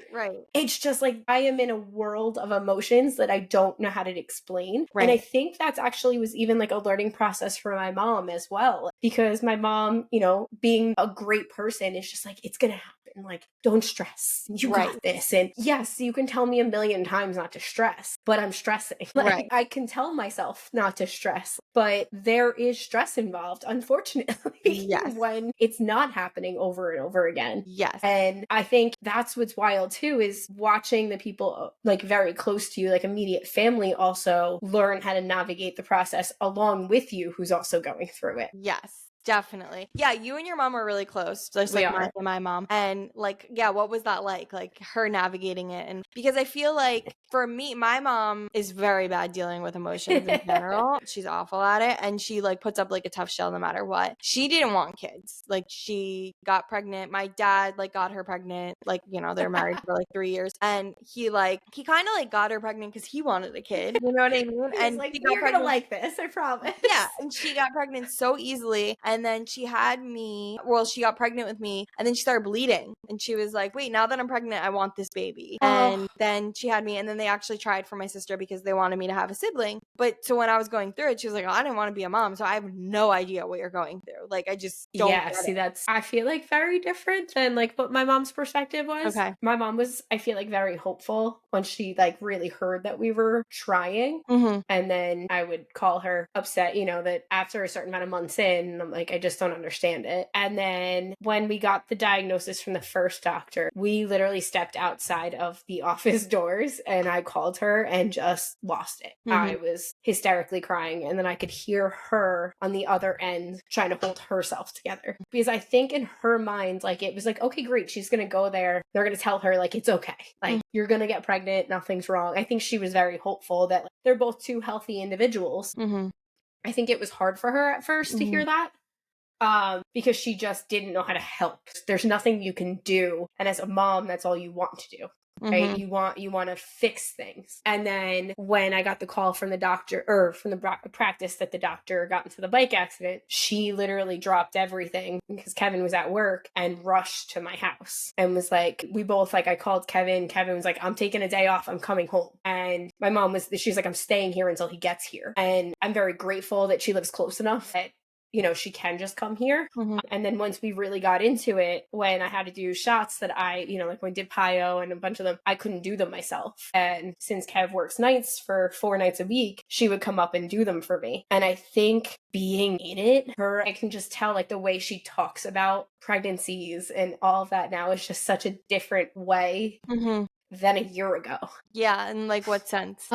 It's just like I am in a world of emotions that I don't know how to explain. And I think that's actually was even like a learning process for my mom as well, because my mom, you know, being a great person is just like, it's gonna happen. Like, don't stress. You got this. And yes, you can tell me a million times not to stress, but I'm stressing. Like, I can tell myself not to stress, but there is stress involved, unfortunately, when it's not happening over and over again. And I think that's what's wild too, is watching the people like very close to you, like immediate family, also learn how to navigate the process along with you, who's also going through it. Definitely. Yeah, you and your mom are really close, just We like are. my mom. And like, yeah, what was that like? Like her navigating it. And because I feel like for me, my mom is very bad dealing with emotions in general. She's awful at it. And she like puts up like a tough shell no matter what. She didn't want kids. Like she got pregnant. My dad like got her pregnant. Like, you know, they're married for like 3 years. And he kind of like got her pregnant because he wanted a kid. You know what I mean? He's And like, she got you're pregnant. gonna like this, I promise. Yeah, and she got pregnant so easily, and then she had me. Well, she got pregnant with me, and then she started bleeding, and she was like, "Wait, now that I'm pregnant, I want this baby." And then she had me, and then they actually tried for my sister because they wanted me to have a sibling. But so when I was going through it, she was like, "Oh, I didn't want to be a mom, so I have no idea what you're going through. Like, I just don't Yeah, get see, it." that's, I feel like, very different than like what my mom's perspective was. Okay. My mom was, I feel like, very hopeful when she like really heard that we were trying. Mm-hmm. And then I would call her upset, you know, that after a certain amount of months in, I'm like, I just don't understand it. And then when we got the diagnosis from the first doctor, we literally stepped outside of the office doors and I called her and just lost it. Mm-hmm. I was hysterically crying, and then I could hear her on the other end trying to hold herself together. Because I think in her mind, like, it was like, okay, great, she's gonna go there. They're gonna tell her, like, it's okay. Like, you're gonna get pregnant, nothing's wrong. I think she was very hopeful that like, they're both two healthy individuals. Mm-hmm. I think it was hard for her at first to hear that. Because she just didn't know how to help. There's nothing you can do. And as a mom, that's all you want to do. Right? Mm-hmm. You want to fix things. And then when I got the call from the doctor, or from the practice, that the doctor got into the bike accident, she literally dropped everything because Kevin was at work and rushed to my house and was like, we both, like, I called Kevin. Kevin was like, I'm taking a day off, I'm coming home. And my mom she's like, I'm staying here until he gets here. And I'm very grateful that she lives close enough that, you know, she can just come here. Mm-hmm. And then once we really got into it, when I had to do shots that I, you know, like when I did Pio and a bunch of them, I couldn't do them myself. And since Kev works nights for 4 nights a week, she would come up and do them for me. And I think being in it, I can just tell, like, the way she talks about pregnancies and all of that now is just such a different way than a year ago. Yeah, in like what sense?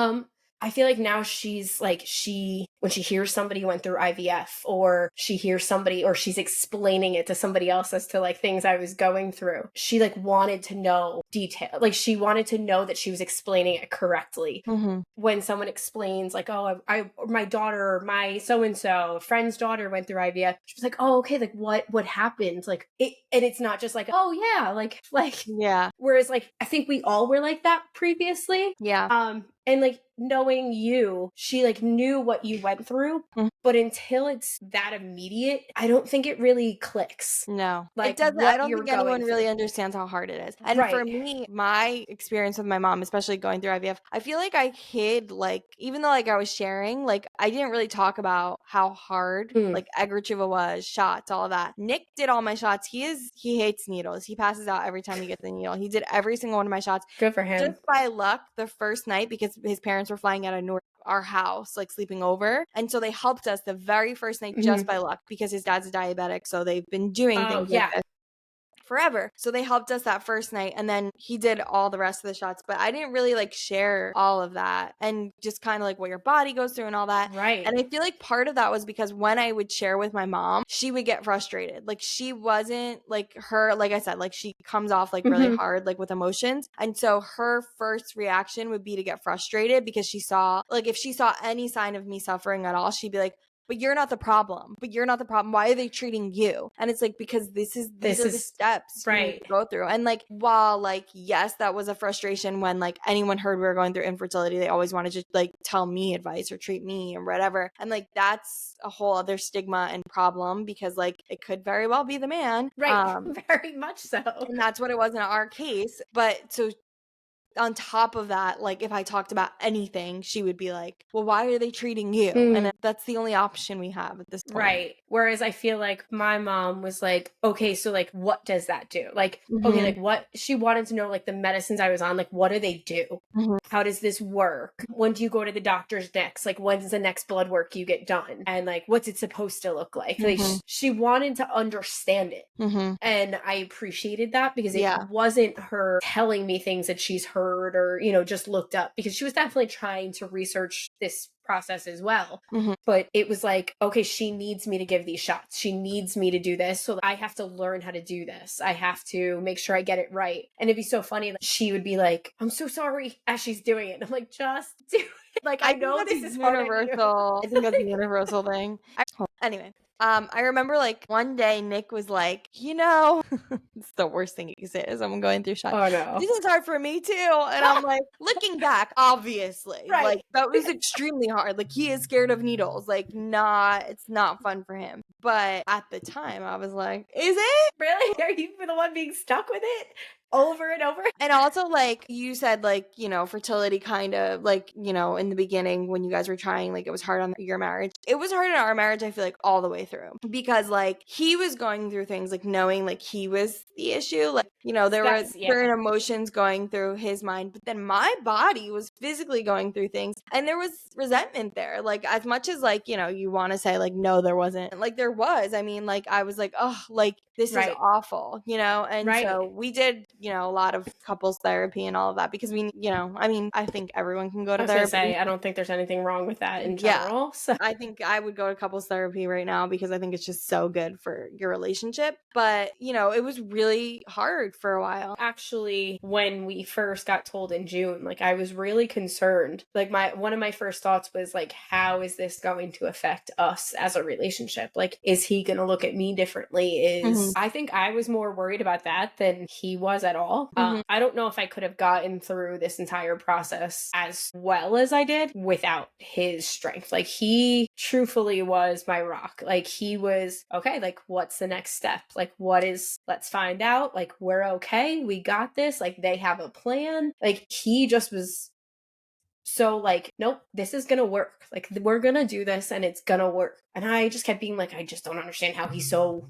I feel like now she's like, when she hears somebody went through IVF, or she hears somebody, or she's explaining it to somebody else as to like things I was going through, she like wanted to know detail. Like she wanted to know that she was explaining it correctly. When someone explains like, oh, my daughter, my so-and-so friend's daughter went through IVF, she was like, oh, okay, like what happened? Like it, and it's not just like, oh yeah, like, yeah. Whereas like, I think we all were like that previously. Yeah. And like knowing you, she like knew what you went through, but until it's that immediate, I don't think it really clicks. No, Like, it doesn't. I don't think anyone really understands how hard it is. And for me, my experience with my mom, especially going through IVF, I feel like I hid, like, even though like I was sharing, like I didn't really talk about how hard like egg retrieval was, shots, all of that. Nick did all my shots. He hates needles. He passes out every time he gets the needle. He did every single one of my shots. Good for him. Just by luck, the first night, because his parents were flying out of our house, like sleeping over, and so they helped us the very first night just by luck, because his dad's a diabetic, so they've been doing things like this forever. So they helped us that first night, and then he did all the rest of the shots. But I didn't really like share all of that, and just kind of like what your body goes through and all that. Right. And I feel like part of that was because when I would share with my mom, she would get frustrated. Like she wasn't like her, like I said, like she comes off like really hard, like with emotions. And so her first reaction would be to get frustrated, because she saw, like, if she saw any sign of me suffering at all, she'd be like, but you're not the problem. But you're not the problem. Why are they treating you? And it's like, because these are the steps you need to go through. And like, while like, yes, that was a frustration when like anyone heard we were going through infertility, they always wanted to like tell me advice or treat me or whatever. And like, that's a whole other stigma and problem, because like it could very well be the man. Right. Very much so. And that's what it was in our case. But so on top of that, like if I talked about anything, she would be like, well, why are they treating you? And that's the only option we have at this point. Right. Whereas I feel like my mom was like, okay, so like, what does that do? Like, okay, like what she wanted to know, like the medicines I was on, like, what do they do? How does this work? When do you go to the doctor's next? Like, when's the next blood work you get done? And like, what's it supposed to look like? Like she wanted to understand it. And I appreciated that, because it wasn't her telling me things that she's heard or, you know, just looked up, because she was definitely trying to research this process as well. But it was like, okay, she needs me to give these shots. She needs me to do this. So I have to learn how to do this. I have to make sure I get it right. And it'd be so funny. She would be like, I'm so sorry, as she's doing it. And I'm like, just do it. Like, I know this is universal. I think that's a universal thing. Anyway. I remember like one day Nick was like, it's the worst thing you can say is I'm going through shock. Oh no. This is hard for me too. And I'm like, looking back, obviously, like that was extremely hard. Like he is scared of needles. Like it's not fun for him. But at the time I was like, is it? Really? Are you the one being stuck with it? Over and over. And also, like you said, like, fertility kind of like, in the beginning when you guys were trying, like it was hard on your marriage. It was hard in our marriage, I feel like, all the way through, because like he was going through things like knowing like he was the issue, like, there were certain emotions going through his mind, but then my body was physically going through things and there was resentment there. Like as much as like, you want to say like, no, there wasn't, like there was. I mean, like I was like, oh, like this is awful, and so we did, a lot of couples therapy and all of that because I think everyone can go to therapy. I don't think there's anything wrong with that in general. So. I think I would go to couples therapy right now because I think it's just so good for your relationship. But, it was really hard for a while. Actually, when we first got told in June, like I was really concerned. Like one of my first thoughts was like, how is this going to affect us as a relationship? Like, is he going to look at me differently? I think I was more worried about that than he was at all. I don't know if I could have gotten through this entire process as well as I did without his strength. Like he truthfully was my rock. Like he was, okay, like what's the next step? Like let's find out. Like we're okay. We got this. Like they have a plan. Like he just was so like, nope, this is gonna work. Like we're gonna do this and it's gonna work. And I just kept being like, I just don't understand how he's so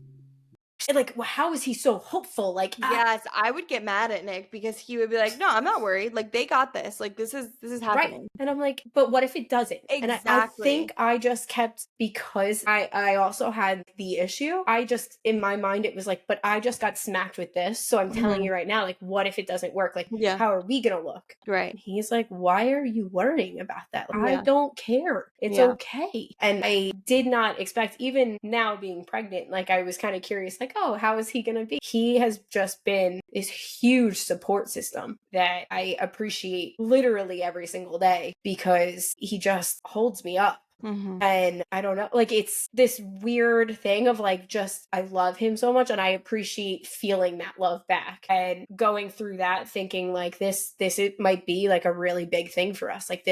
like, how is he so hopeful? Like, yes, I would get mad at Nick because he would be like, no, I'm not worried. Like they got this. Like this is happening. Right. And I'm like, but what if it doesn't? Exactly. And I think I just kept, because I also had the issue. I just, in my mind, it was like, but I just got smacked with this. So I'm telling you right now, like, what if it doesn't work? Like, how are we going to look? Right. And he's like, why are you worrying about that? Like, I don't care. It's okay. And I did not expect, even now being pregnant, like I was kind of curious, like, oh, how is he going to be? He has just been this huge support system that I appreciate literally every single day because he just holds me up. And I don't know, like it's this weird thing of like, just, I love him so much and I appreciate feeling that love back and going through that thinking like it might be like a really big thing for us. Like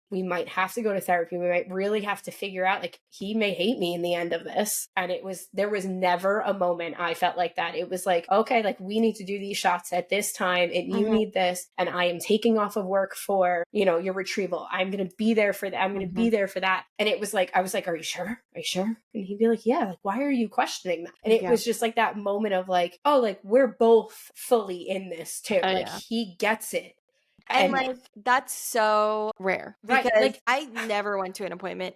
we might have to go to therapy. We might really have to figure out, like, he may hate me in the end of this. And there was never a moment I felt like that. It was like, okay, like we need to do these shots at this time and you need this. And I am taking off of work for, your retrieval. I'm going to be there for that. I'm going to be there for that. And it was like, I was like, are you sure? Are you sure? And he'd be like, yeah, like, why are you questioning that? And it was just like that moment of like, oh, like we're both fully in this too. Like he gets it. And like that's so rare because like I never went to an appointment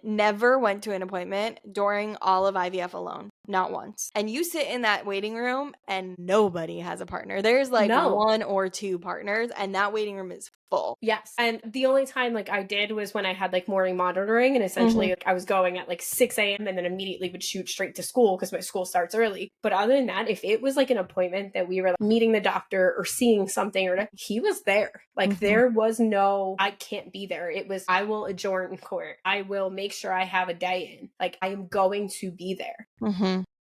during all of IVF alone, not once. And you sit in that waiting room and nobody has a partner. There's like one or two partners and that waiting room is full. Yes. And the only time like I did was when I had like morning monitoring and essentially like, I was going at like 6 a.m. and then immediately would shoot straight to school because my school starts early. But other than that, if it was like an appointment that we were like, meeting the doctor or seeing something or he was there. Like there was no, I can't be there. It was, I will adjourn court. I will make sure I have a day in. Like I am going to be there.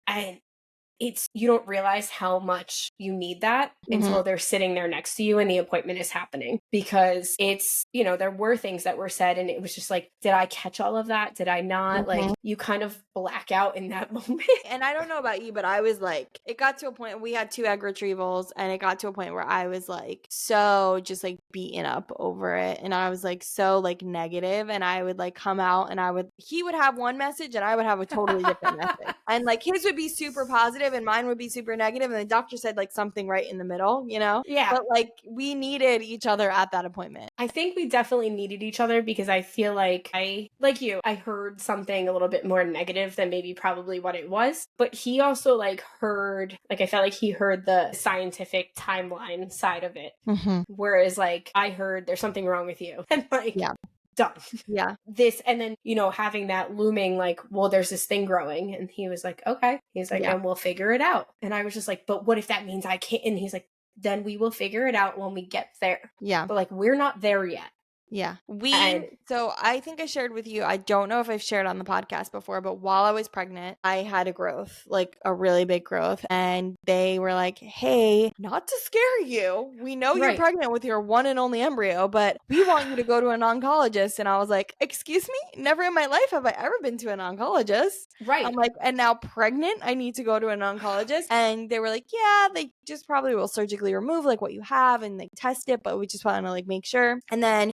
And you don't realize how much you need that until they're sitting there next to you and the appointment is happening, because it's, there were things that were said and it was just like, did I catch all of that? Did I not? Like you kind of black out in that moment. And I don't know about you, but I was like, it got to a point, we had 2 egg retrievals and it got to a point where I was like, so just like beaten up over it. And I was like, so like negative, and I would like come out and he would have one message and I would have a totally different message. And like his would be super positive and mine would be super negative, and the doctor said like something right in the middle, Yeah. But like we needed each other at that appointment. I think we definitely needed each other because I feel like I heard something a little bit more negative than maybe probably what it was. But he also like heard, like I felt like he heard the scientific timeline side of it. Whereas like I heard there's something wrong with you. And like done. Yeah. This, and then, you know, having that looming, like, well, there's this thing growing. And he was like, okay. He's like, and we'll figure it out. And I was just like, but what if that means I can't? And he's like, then we will figure it out when we get there. Yeah. But like, we're not there yet. Yeah. So I think I shared with you, I don't know if I've shared on the podcast before, but while I was pregnant, I had a growth, like a really big growth. And they were like, hey, not to scare you, we know you're pregnant with your one and only embryo, but we want you to go to an oncologist. And I was like, excuse me? Never in my life have I ever been to an oncologist. Right. I'm like, and now pregnant, I need to go to an oncologist. And they were like, yeah, they just probably will surgically remove like what you have and like test it, but we just want to like make sure. And then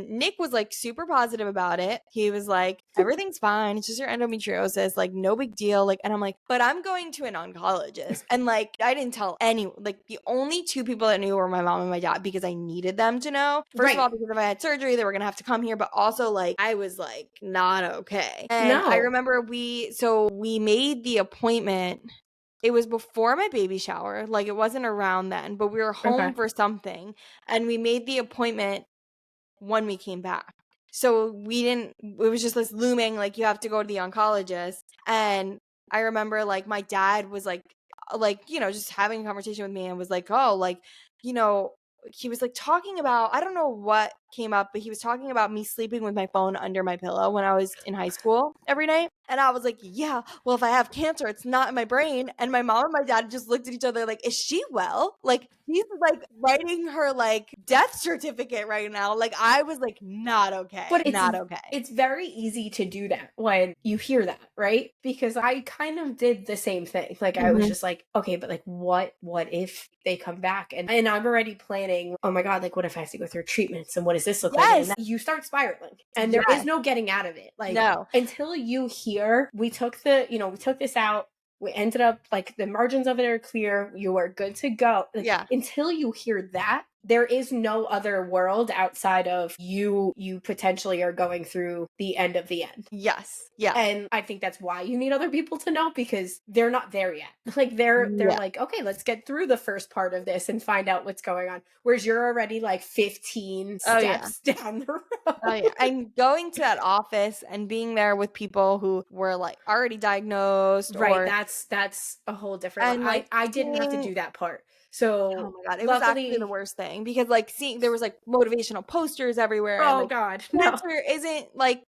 Nick was like super positive about it. He was like, everything's fine. It's just your endometriosis. Like, no big deal. Like, and I'm like, but I'm going to an oncologist. And like, I didn't tell anyone. Like, the only two people that knew were my mom and my dad because I needed them to know. First of all, because if I had surgery, they were going to have to come here. But also, like, I was like, not okay. And I remember we made the appointment. It was before my baby shower. Like, it wasn't around then, but we were home for something. And we made the appointment when we came back. So it was just this looming, like, you have to go to the oncologist. And I remember like my dad was like, you know, just having a conversation with me and was like, oh, like, you know, he was like talking about, I don't know what came up, but he was talking about me sleeping with my phone under my pillow when I was in high school every night. And I was like, yeah, well, if I have cancer, it's not in my brain. And my mom and my dad just looked at each other like, is she well? Like, he's like writing her like death certificate right now. Like, I was like, not okay. But not okay. It's very easy to do that when you hear that, right? Because I kind of did the same thing. Like, I was just like, okay, but like, what if they come back? And I'm already planning, oh my God, like, what if I have to go through treatments? And what does this look like? And you start spiraling. And there is no getting out of it. Like, no. Until you hear, we took this out. We ended up, like, the margins of it are clear. You are good to go. Like, until you hear that, there is no other world outside of you potentially are going through the end of the end. Yes. Yeah. And I think that's why you need other people to know, because they're not there yet. Like, they're like, okay, let's get through the first part of this and find out what's going on. Whereas you're already like 15 steps down the road. Oh, yeah. And going to that office and being there with people who were like already diagnosed. Right. That's a whole different. And like, I didn't have to do that part. So, oh my God, it was actually the worst thing, because like there was like motivational posters everywhere. Oh, and, like, God,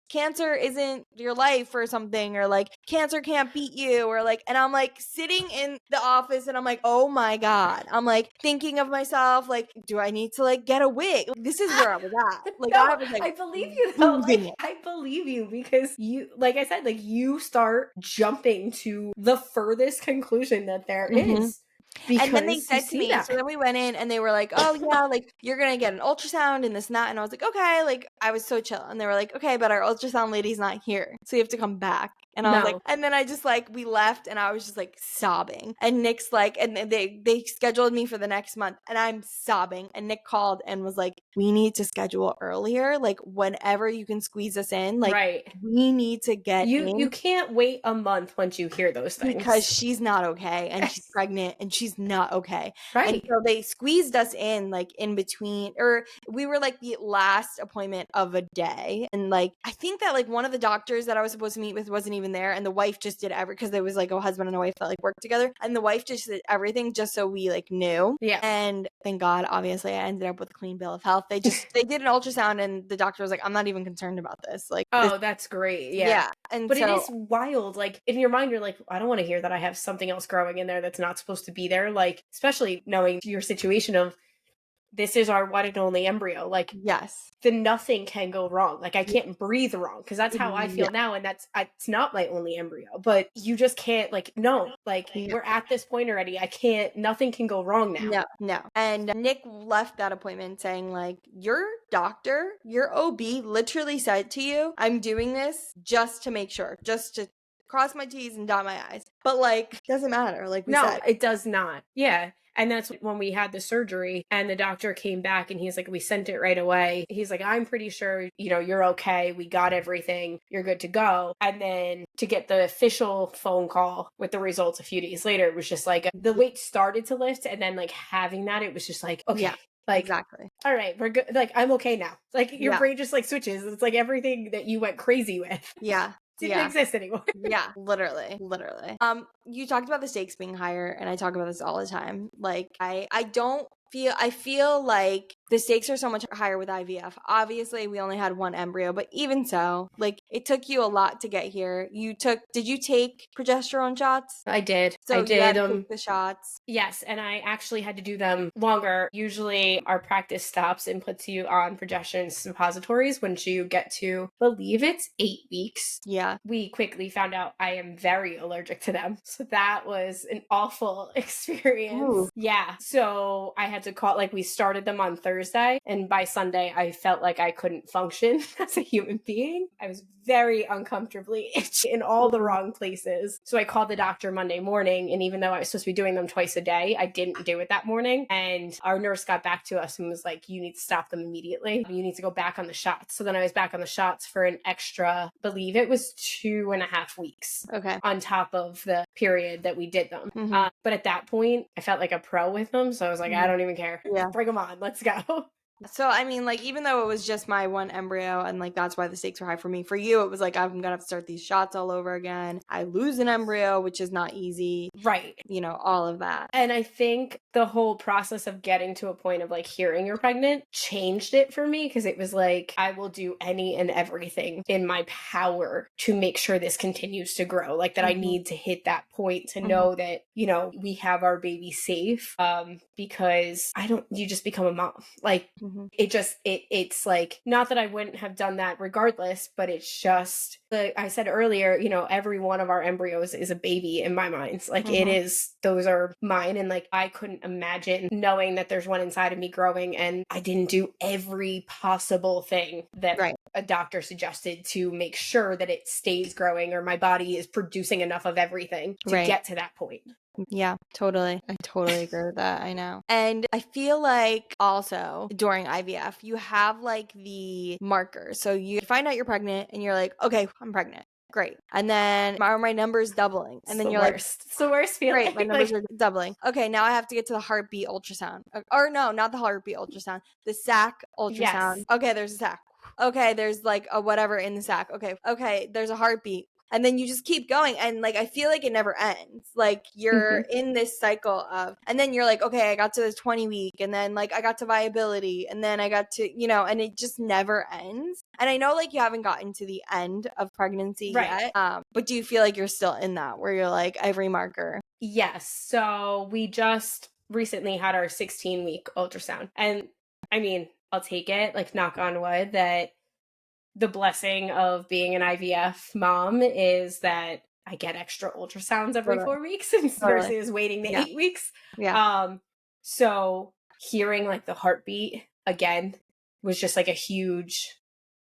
cancer isn't your life or something, or like cancer can't beat you, or like, and I'm like sitting in the office and I'm like, oh my God, I'm like thinking of myself, like, do I need to like get a wig? This is where I was at. Like, no, I was like, I believe you though. Like, I believe you, because you, like I said, like, you start jumping to the furthest conclusion that there is. Because and then they said to me, so then we went in and they were like, oh yeah, like, you're going to get an ultrasound and this and that. And I was like, okay, like, I was so chill. And they were like, okay, but our ultrasound lady's not here, so you have to come back. And I was like, and then I just like, we left and I was just like sobbing. And Nick's like, and they scheduled me for the next month and I'm sobbing. And Nick called and was like, we need to schedule earlier. Like, whenever you can squeeze us in, like, we need to get in. You can't wait a month once you hear those things. Because she's not okay and she's pregnant and she's not okay. Right. And so they squeezed us in like in between, or we were like the last appointment of a day. And like, I think that like one of the doctors that I was supposed to meet with wasn't even there, and the wife just did because there was like a husband and a wife that like worked together, and the wife just did everything just so we like knew. Yeah. And thank God, obviously I ended up with a clean bill of health. They did an ultrasound and the doctor was like, I'm not even concerned about this. Like, that's great. Yeah. And but it is wild. Like, in your mind, you're like, I don't want to hear that I have something else growing in there that's not supposed to be there. Like, especially knowing your situation of, this is our one and only embryo. Like, yes, then nothing can go wrong. Like, I can't breathe wrong, because that's how I feel now. And it's not my only embryo, but you just can't, like, no, like, we're at this point already. Nothing can go wrong now. No. And Nick left that appointment saying, like, your doctor, your OB literally said to you, I'm doing this just to make sure, just to cross my T's and dot my I's. But like, doesn't matter. Like we said. No, it does not. Yeah. And that's when we had the surgery and the doctor came back and he's like, we sent it right away. He's like, I'm pretty sure, you're okay. We got everything. You're good to go. And then to get the official phone call with the results a few days later, it was just like the weight started to lift. And then like having that, it was just like, okay. Yeah. Like, exactly. all right, we're good. Like, I'm okay now. Like, your brain just like switches. It's like everything that you went crazy with. Yeah. Didn't exist anymore. Yeah, literally. You talked about the stakes being higher, and I talk about this all the time. Like, I feel like the stakes are so much higher with IVF. Obviously, we only had one embryo, but even so, like, it took you a lot to get here. Did you take progesterone shots? I did. So I you did had to take the shots. Yes, and I actually had to do them longer. Usually our practice stops and puts you on progesterone suppositories once you get to, I believe it's 8 weeks. Yeah. We quickly found out I am very allergic to them. So that was an awful experience. Ooh. Yeah. So I had to call, like, we started them on Thursday, and by Sunday I felt like I couldn't function as a human being. I was very uncomfortably itchy in all the wrong places. So I called the doctor Monday morning, and even though I was supposed to be doing them twice a day, I didn't do it that morning. And our nurse got back to us and was like, you need to stop them immediately. You need to go back on the shots. So then I was back on the shots for an extra, I believe it was 2.5 weeks. Okay. On top of the period that we did them. But at that point, I felt like a pro with them. So I was like, I don't even care. Yeah. Bring them on. Let's go. So, I mean, like, even though it was just my one embryo and, like, that's why the stakes were high for me, for you, it was like, I'm gonna have to start these shots all over again. I lose an embryo, which is not easy. Right. You know, all of that. And I think the whole process of getting to a point of, like, hearing you're pregnant changed it for me, because it was like, I will do any and everything in my power to make sure this continues to grow. Like, that I need to hit that point to know that, you know, we have our baby safe, because you just become a mom. Like, it's like, not that I wouldn't have done that regardless, but it's just, like I said earlier, you know, every one of our embryos is a baby in my mind. Like, it is, those are mine. And like, I couldn't imagine knowing that there's one inside of me growing, and I didn't do every possible thing that a doctor suggested to make sure that it stays growing, or my body is producing enough of everything to get to that point. Yeah, totally. I totally agree with that. I know. And I feel like also during IVF, you have like the markers. So you find out you're pregnant and you're like, okay, I'm pregnant. Great. And then my number's doubling. And then you're like, it's the worst feeling. Great, my numbers are doubling. Okay, now I have to get to the heartbeat ultrasound. Or no, not the heartbeat ultrasound. The sac ultrasound. Yes. Okay, there's a sac. Okay, there's like a whatever in the sac. Okay, there's a heartbeat. And then you just keep going. And like, I feel like it never ends. Like, you're in this cycle of, and then you're like, okay, I got to the 20 week. And then like, I got to viability. And then I got to, you know, and it just never ends. And I know like you haven't gotten to the end of pregnancy yet. But do you feel like you're still in that where you're like every marker? Yes. So we just recently had our 16-week ultrasound. And I mean, I'll take it, like, knock on wood, that the blessing of being an IVF mom is that I get extra ultrasounds every 4 weeks versus waiting the 8 weeks. So hearing like the heartbeat again was just like a huge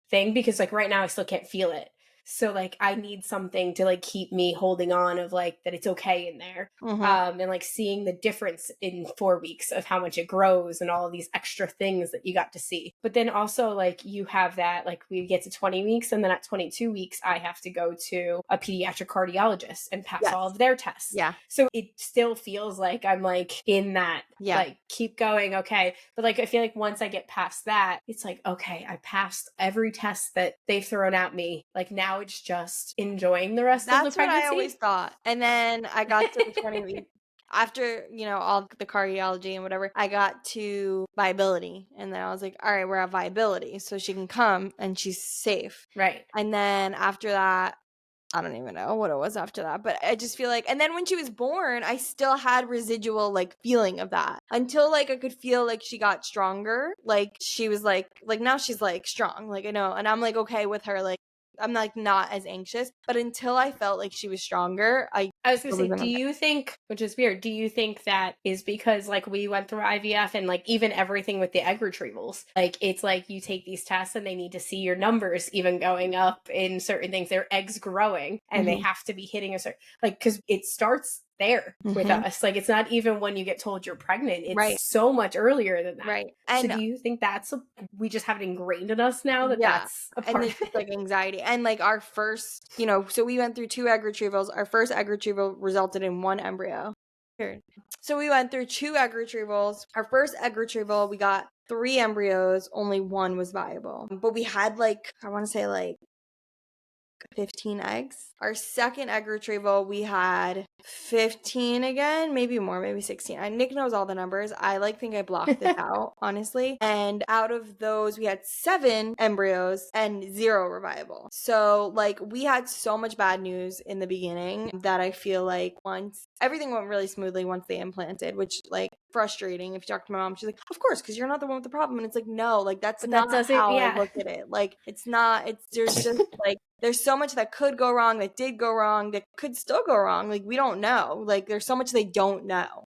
thing, because like right now I still can't feel it. So like, I need something to like keep me holding on of like that it's okay in there. And like seeing the difference in 4 weeks of how much it grows and all of these extra things that you got to see. But then also like you have that, like we get to 20 weeks and then at 22 weeks, I have to go to a pediatric cardiologist and pass all of their tests. So it still feels like I'm like in that, like keep going. Okay. But like, I feel like once I get past that, it's like, okay, I passed every test that they've thrown at me. Like now it's just enjoying the rest of the pregnancy. That's what I always thought. And then I got to the 20 weeks. After, you know, all the cardiology and whatever, I got to viability. And then I was like, all right, we're at viability. So she can come and she's safe. Right. And then after that, I don't even know what it was after that, but I just feel like, and then when she was born, I still had residual like feeling of that until like I could feel like she got stronger. Like she was like now she's like strong, like I know. And I'm like, okay with her. Like, I'm like not as anxious, but until I felt like she was stronger, I was gonna say, do you think, which is weird, do you think that is because like we went through IVF and like even everything with the egg retrievals, like it's like you take these tests and they need to see your numbers even going up in certain things, their eggs growing, and they have to be hitting a certain, like, because it starts there with us. Like, it's not even when you get told you're pregnant. It's so much earlier than that. Right. And so do you think we just have it ingrained in us now that that's a part and it's like anxiety. And like our first, you know, so we went through 2 egg retrievals. Our first egg retrieval resulted in 1 embryo. So we went through 2 egg retrievals. Our first egg retrieval, we got 3 embryos, only 1 was viable. But we had like, I want to say like 15 eggs. Our second egg retrieval, we had 15 again, maybe more, maybe 16. Nick knows all the numbers. I think I blocked this out, honestly. And out of those, we had 7 embryos and 0 were viable. So like we had so much bad news in the beginning that I feel like once everything went really smoothly once they implanted, which like frustrating. If you talk to my mom, she's like, of course, because you're not the one with the problem. And it's like, no, like that's not how I look at it. Like it's not, there's just like, there's so much that could go wrong, that did go wrong, that could still go wrong. Like, we don't know. Like, there's so much they don't know.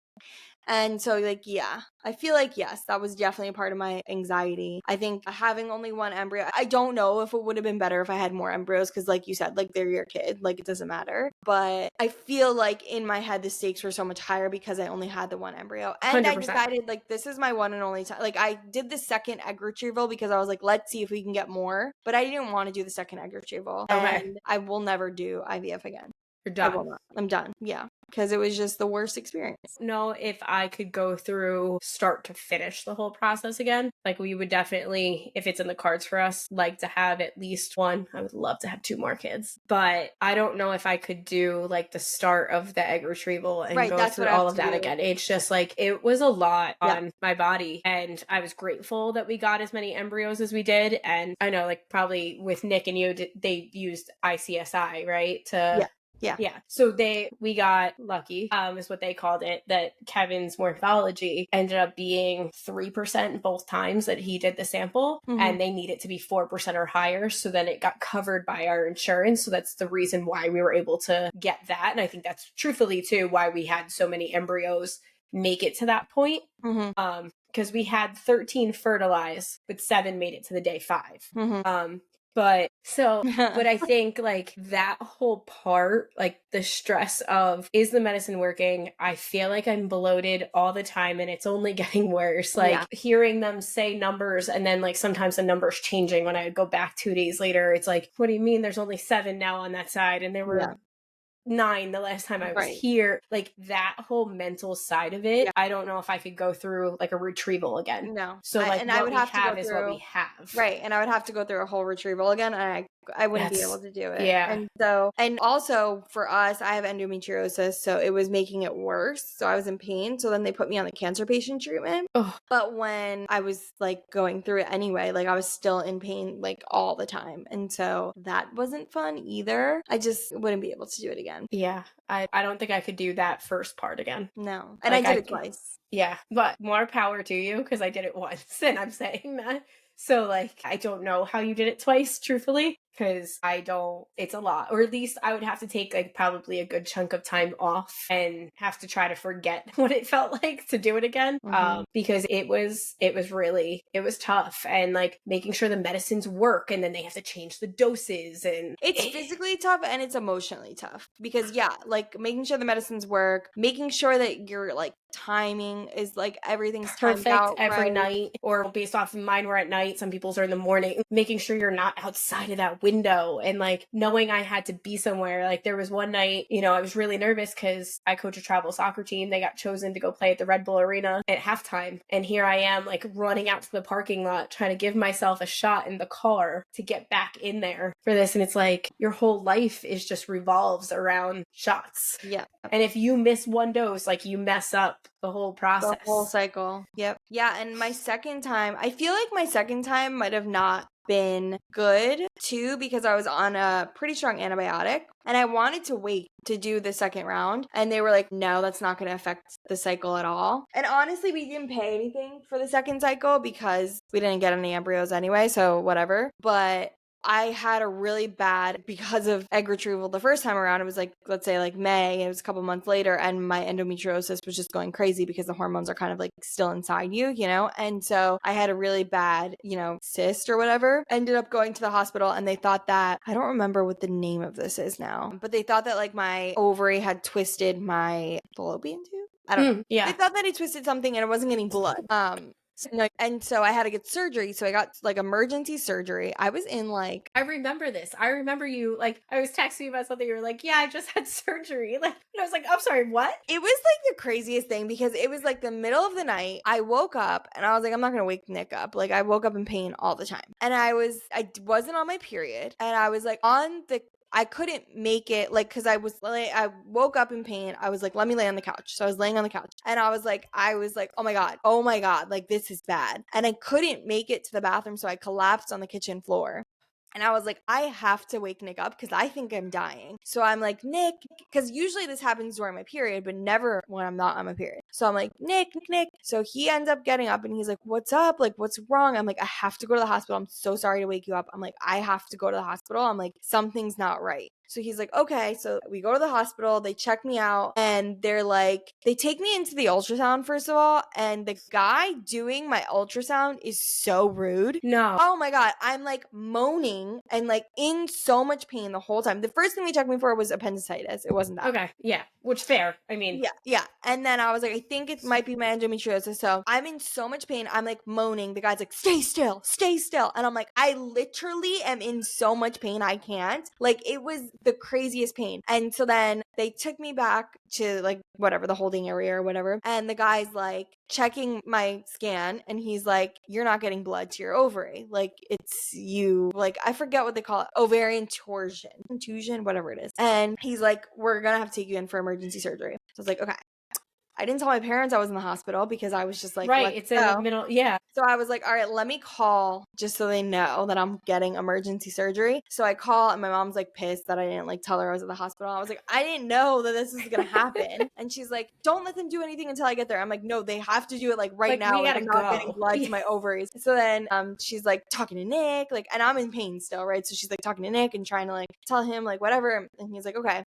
And so, like, yeah, I feel like, yes, that was definitely a part of my anxiety. I think having only 1 embryo, I don't know if it would have been better if I had more embryos because, like you said, like, they're your kid. Like, it doesn't matter. But I feel like in my head, the stakes were so much higher because I only had the 1 embryo. And 100%. I decided, like, this is my one and only time. Like, I did the second egg retrieval because I was like, let's see if we can get more. But I didn't want to do the second egg retrieval. Okay. And I will never do IVF again. You're done. I will not. I'm done. Yeah. Because it was just the worst experience. No, if I could go through start to finish the whole process again, like we would definitely, if it's in the cards for us, like to have at least 1. I would love to have 2 more kids. But I don't know if I could do like the start of the egg retrieval and go through all of that again. It's just like, it was a lot on my body. And I was grateful that we got as many embryos as we did. And I know like probably with Nick and you, they used ICSI, right? Yeah. So we got lucky, is what they called it, that Kevin's morphology ended up being 3% both times that he did the sample, and they need it to be 4% or higher. So then it got covered by our insurance. So that's the reason why we were able to get that. And I think that's truthfully too why we had so many embryos make it to that point. Because we had 13 fertilized, but 7 made it to the day 5. But I think like that whole part, like the stress of, is the medicine working? I feel like I'm bloated all the time and it's only getting worse. Like hearing them say numbers and then like sometimes the numbers changing when I would go back 2 days later. It's like, what do you mean there's only 7 now on that side? And there were 9 the last time I was here. Like that whole mental side of it, I don't know if I could go through like a retrieval again. No. So like and what I would have to go through, what we have. Right. And I would have to go through a whole retrieval again. And I wouldn't be able to do it. Yeah. And also for us, I have endometriosis, so it was making it worse. So I was in pain. So then they put me on the cancer patient treatment. But when I was like going through it anyway, like I was still in pain like all the time. And so that wasn't fun either. I just wouldn't be able to do it again. Yeah. I don't think I could do that first part again. No. And like, I did it twice. Yeah. But more power to you because I did it once and I'm saying that. So like, I don't know how you did it twice, truthfully, because it's a lot, or at least I would have to take like probably a good chunk of time off and have to try to forget what it felt like to do it again. Because it was tough, and like making sure the medicines work, and then they have to change the doses, and it's physically tough and it's emotionally tough because like making sure the medicines work, making sure that your like timing is like everything's perfect out every night, or based off of mine were at night, some people's are in the morning, making sure you're not outside of that window, and like knowing I had to be somewhere. Like there was one night, I was really nervous because I coach a travel soccer team. They got chosen to go play at the Red Bull Arena at halftime, and here I am like running out to the parking lot trying to give myself a shot in the car to get back in there for this, and it's like your whole life is just revolves around shots. And if you miss one dose, like you mess up the whole process, the whole cycle. And my second time, I feel like my second time might have not been good too, because I was on a pretty strong antibiotic and I wanted to wait to do the second round, and they were like, no, that's not going to affect the cycle at all. And honestly, we didn't pay anything for the second cycle because we didn't get any embryos anyway, so whatever. But I had a really bad, because of egg retrieval the first time around, it was like, let's say like May, it was a couple months later, and my endometriosis was just going crazy because the hormones are kind of like still inside you, and so I had a really bad, cyst or whatever. Ended up going to the hospital, and they thought that, I don't remember what the name of this is now, but they thought that like my ovary had twisted my fallopian tube. I don't know. Yeah. They thought that it twisted something and it wasn't getting blood. And so I had to get surgery. So I got like emergency surgery. I was in like, I remember this. I remember you, like, I was texting you about something. You were like, yeah, I just had surgery. Like, and I was like, I'm sorry, what? it was like the craziest thing because it was like the middle of the night. I woke up and I was like, I'm not going to wake Nick up. Like I woke up in pain all the time. And I wasn't on my period. And I was like I couldn't make it, like, because I woke up in pain. I was like, let me lay on the couch. So I was laying on the couch and I was like, oh my God, like this is bad. And I couldn't make it to the bathroom. So I collapsed on the kitchen floor. And I was like, I have to wake Nick up because I think I'm dying. So I'm like, Nick, because usually this happens during my period, but never when I'm not on my period. So I'm like, Nick. So he ends up getting up and he's like, what's up? Like, what's wrong? I'm like, I have to go to the hospital. I'm so sorry to wake you up. I'm like, I have to go to the hospital. I'm like, something's not right. So he's like, okay. So we go to the hospital, they check me out, and they're like, they take me into the ultrasound, first of all, and the guy doing my ultrasound is so rude. No. Oh my God. I'm like moaning and like in so much pain the whole time. The first thing they checked me for was appendicitis. It wasn't that. Okay. Yeah. Which fair. I mean. Yeah. And then I was like, I think it might be my endometriosis. So I'm in so much pain. I'm like moaning. The guy's like, stay still. And I'm like, I literally am in so much pain. I can't. Like, it was the craziest pain. And so then they took me back to like whatever, the holding area or whatever. And the guy's like checking my scan and he's like, you're not getting blood to your ovary. Like, it's you, like, I forget what they call it, ovarian contusion, whatever it is. And he's like, we're gonna have to take you in for emergency surgery. So I was like, okay. I didn't tell my parents I was in the hospital because I was just like, right, it's in the middle. Yeah. So I was like, all right, let me call just so they know that I'm getting emergency surgery. So I call and my mom's like pissed that I didn't like tell her I was at the hospital. I was like, I didn't know that this was going to happen. And she's like, don't let them do anything until I get there. I'm like, no, they have to do it like right now. We gotta I'm not getting blood to my ovaries. So then she's like talking to Nick, like, and I'm in pain still, right? So she's like talking to Nick and trying to like tell him like whatever. And he's like, okay.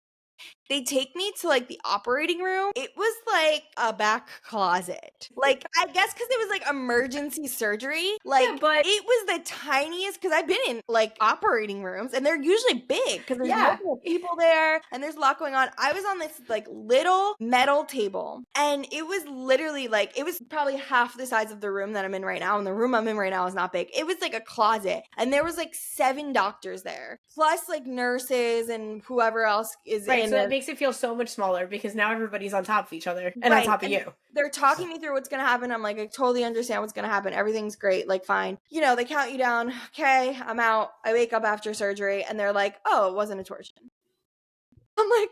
They take me to like the operating room. It was like a back closet. Like, I guess because it was like emergency surgery. Like, yeah, but it was the tiniest, because I've been in like operating rooms and they're usually big because there's multiple people there and there's a lot going on. I was on this like little metal table and it was literally like, it was probably half the size of the room that I'm in right now. And the room I'm in right now is not big. It was like a closet and there was like 7 doctors there, plus like nurses and whoever else is in. So it makes it feel so much smaller because now everybody's on top of each other and on top of you. They're talking me through what's going to happen. I'm like, I totally understand what's going to happen. Everything's great. Like, fine. You know, they count you down. Okay, I'm out. I wake up after surgery and they're like, oh, it wasn't a torsion. I'm like,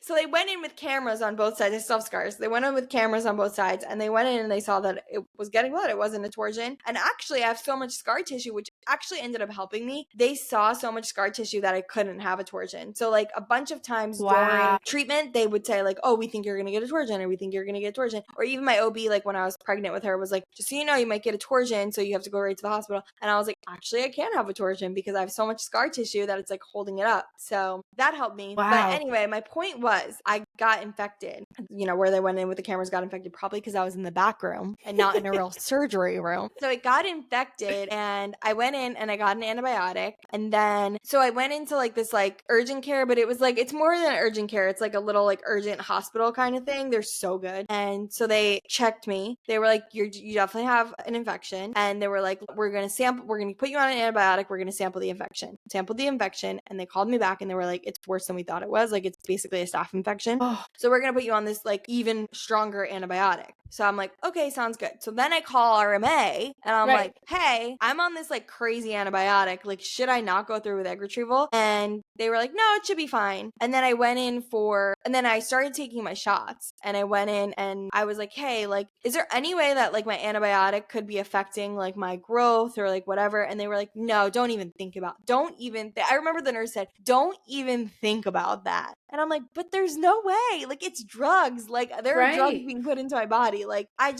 so they went in with cameras on both sides. I still have scars. They went in with cameras on both sides and they went in and they saw that it was getting blood. It wasn't a torsion. And actually, I have so much scar tissue, which actually ended up helping me. They saw so much scar tissue that I couldn't have a torsion. So like a bunch of times during treatment, they would say like, oh, we think you're going to get a torsion, or we think you're going to get a torsion. Or even my OB, like when I was pregnant with her, was like, just so you know, you might get a torsion. So you have to go right to the hospital. And I was like, actually, I can't have a torsion because I have so much scar tissue that it's like holding it up. So that helped me. But anyway, my point was I got infected, you know, where they went in with the cameras got infected, probably because I was in the back room and not in a real surgery room. So it got infected and I went in and I got an antibiotic. And then, so I went into like this like urgent care, but it was like, it's more than urgent care. It's like a little like urgent hospital kind of thing. They're so good. And so they checked me. They were like, you definitely have an infection. And they were like, we're going to put you on an antibiotic. We're going to sample the infection. And they called me back and they were like, it's worse than we thought it was. Like, it's basically a staph infection. So we're going to put you on this like even stronger antibiotic. So I'm like, okay, sounds good. So then I call RMA and I'm like, hey, I'm on this like crazy antibiotic. Like, should I not go through with egg retrieval? And they were like, no, it should be fine. And then I started taking my shots and I went in and I was like, hey, like, is there any way that like my antibiotic could be affecting like my growth or like whatever? And they were like, no, don't even think about, I remember the nurse said, don't even think about that. And I'm like, but there's no way. Like, it's drugs. Like, there are drugs being put into my body. Like, I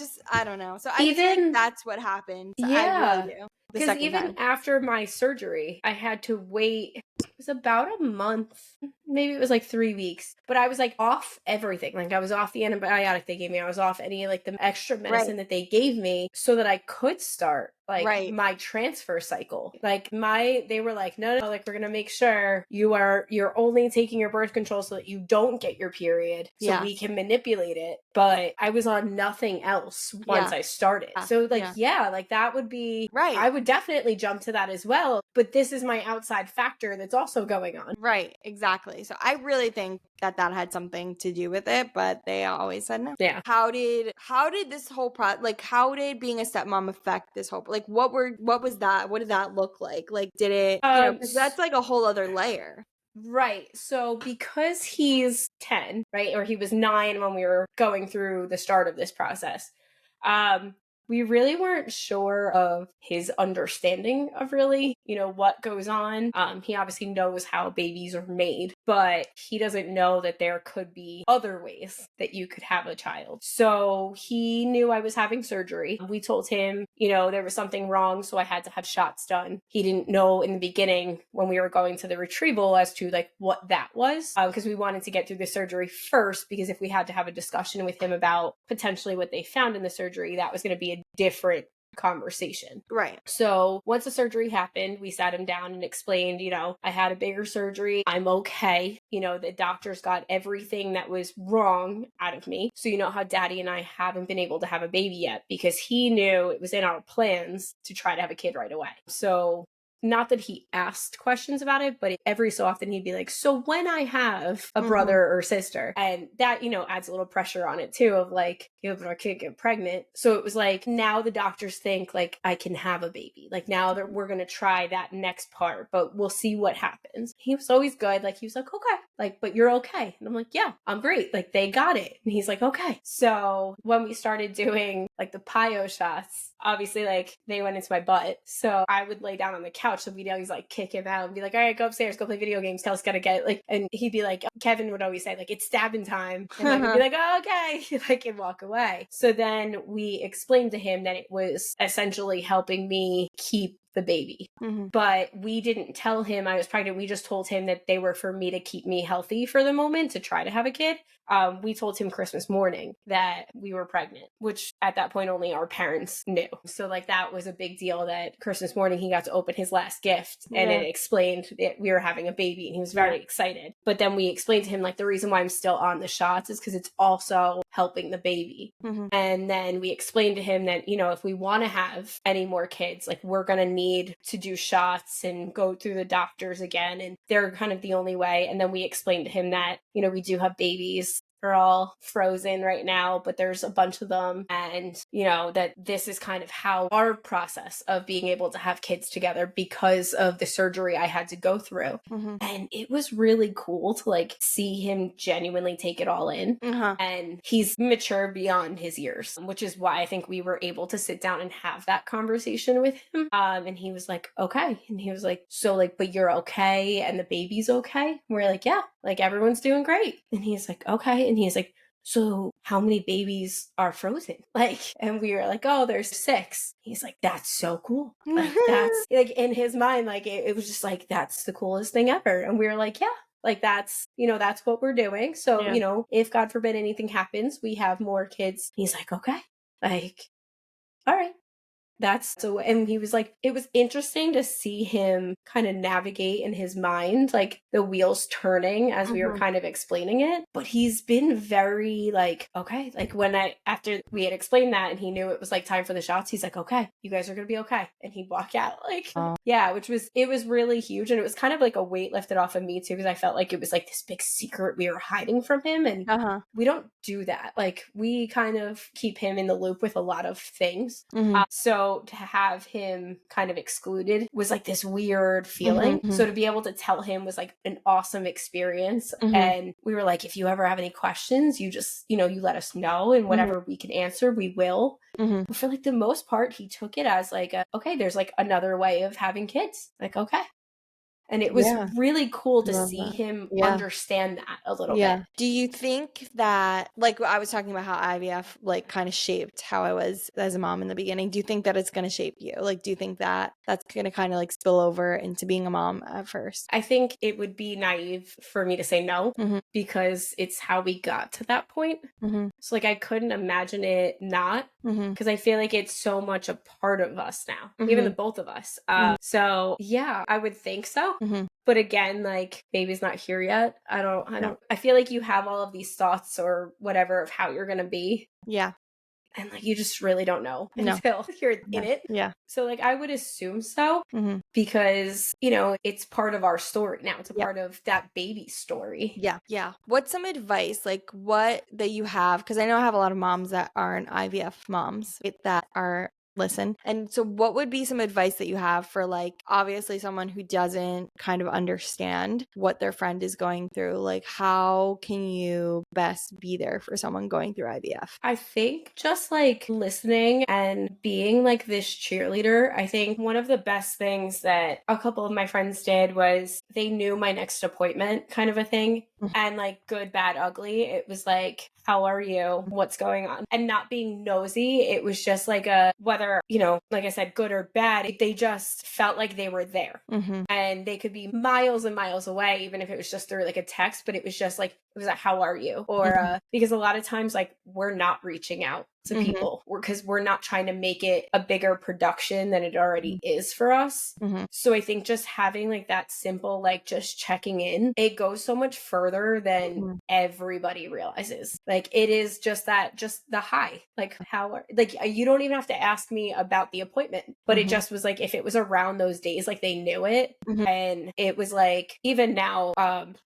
don't know. So I think that's what happened. So I really do. Because even after my surgery, I had to wait It was about a month. Maybe it was like 3 weeks. But I was like off everything. Like I was off the antibiotic they gave me. I was off any like the extra medicine that they gave me so that I could start like my transfer cycle. Like they were like, no, like we're gonna make sure you're only taking your birth control so that you don't get your period, so we can manipulate it. But I was on nothing else once I started. So like like that would be I would definitely jump to that as well. But this is my outside factor that's also going on. Right, exactly. So I really think that had something to do with it, but they always said no. Yeah. How did this whole like how did being a stepmom affect this whole like what was that? What did that look like? Like did it because that's like a whole other layer. Right. So because he's 10, right? Or he was 9 when we were going through the start of this process. We really weren't sure of his understanding of really, what goes on. He obviously knows how babies are made, but he doesn't know that there could be other ways that you could have a child. So he knew I was having surgery. We told him, there was something wrong, so I had to have shots done. He didn't know in the beginning when we were going to the retrieval as to like what that was, because we wanted to get through the surgery first, because if we had to have a discussion with him about potentially what they found in the surgery, that was going to be a different conversation. Right. So once the surgery happened, we sat him down and explained, I had a bigger surgery. I'm okay. The doctors got everything that was wrong out of me. So how Daddy and I haven't been able to have a baby yet because he knew it was in our plans to try to have a kid right away. So not that he asked questions about it, but every so often he'd be like, so when I have a brother or sister, and that, adds a little pressure on it too of like, if our kid get pregnant. So it was like, now the doctors think like I can have a baby. Like now that we're going to try that next part, but we'll see what happens. He was always good. Like he was like, okay, like, but you're okay. And I'm like, yeah, I'm great. Like they got it. And he's like, okay. So when we started doing like the PIO shots, obviously like they went into my butt. So I would lay down on the couch. So we'd always like kick him out and be like, all right, go upstairs, go play video games. Tell us gotta get it. Like, and he'd be like, Kevin would always say like, it's stabbing time. And I would be like, oh, okay. Like and walk away. So then we explained to him that it was essentially helping me keep the baby. But we didn't tell him I was pregnant. We just told him that they were for me to keep me healthy for the moment to try to have a kid. We told him Christmas morning that we were pregnant, which at that point only our parents knew. So like that was a big deal that Christmas morning he got to open his last gift and it explained that we were having a baby and he was very excited. But then we explained to him like the reason why I'm still on the shots is because it's also helping the baby. And then we explained to him that, if we want to have any more kids, like we're going to need to do shots and go through the doctors again. And they're kind of the only way. And then we explained to him that, we do have babies. They're all frozen right now, but there's a bunch of them. And, that this is kind of how our process of being able to have kids together because of the surgery I had to go through. And it was really cool to like see him genuinely take it all in. And he's mature beyond his years, which is why I think we were able to sit down and have that conversation with him. And he was like, okay. And he was like, so like, but you're okay and the baby's okay? And we're like, yeah, like everyone's doing great. And he's like, okay. And he's like, so how many babies are frozen? Like, and we were like, oh, there's 6. He's like, that's so cool. Like, that's like in his mind, like it was just like, that's the coolest thing ever. And we were like, yeah, like that's, that's what we're doing. So, if God forbid anything happens, we have more kids. He's like, okay, like, all right. That's so, and he was like, it was interesting to see him kind of navigate in his mind, like the wheels turning as we were kind of explaining it. But he's been very like, okay, like after we had explained that and he knew it was like time for the shots, he's like, okay, you guys are going to be okay. And he'd walk out like, yeah, it was really huge. And it was kind of like a weight lifted off of me too, because I felt like it was like this big secret we were hiding from him. And we don't do that. Like we kind of keep him in the loop with a lot of things. So to have him kind of excluded was like this weird feeling. So to be able to tell him was like an awesome experience. And we were like, if you ever have any questions, you just, you let us know and whatever we can answer, we will. But for like the most part, he took it as like, okay, there's like another way of having kids. Like, okay. And it was really cool to Love see that. him understand that a little bit. Do you think that, like I was talking about how IVF like kind of shaped how I was as a mom in the beginning, do you think that it's going to shape you? Like, do you think that that's going to kind of like spill over into being a mom at first? I think it would be naive for me to say no, because it's how we got to that point. So like I couldn't imagine it not, because I feel like it's so much a part of us now, even the both of us. So yeah, I would think so. But again, like baby's not here yet. I feel like you have all of these thoughts or whatever of how you're going to be. Yeah. And like you just really don't know until you're in it. Yeah. So like I would assume so, because, you know, it's part of our story now. It's a part of that baby story. Yeah. What's some advice, like what that you have? Because I know I have a lot of moms that aren't IVF moms that are listen. And so what would be some advice that you have for like obviously someone who doesn't kind of understand what their friend is going through? Like how can you best be there for someone going through IVF? I think just like listening and being like this cheerleader. I think one of the best things that a couple of my friends did was they knew my next appointment kind of a thing. And like good, bad, ugly. It was like, how are you? What's going on? And not being nosy. It was just like whether, you know, like I said, good or bad, they just felt like they were there. And they could be miles and miles away, even if it was just through like a text, but it was just like, it was like, how are you? Or because a lot of times like we're not reaching out to people because we're not trying to make it a bigger production than it already is for us. So I think just having like that simple, like just checking in, it goes so much further than everybody realizes. Like it is just that, just the hi, like how are, like you don't even have to ask me about the appointment, but it just was like, if it was around those days, like they knew it. And it was like, even now,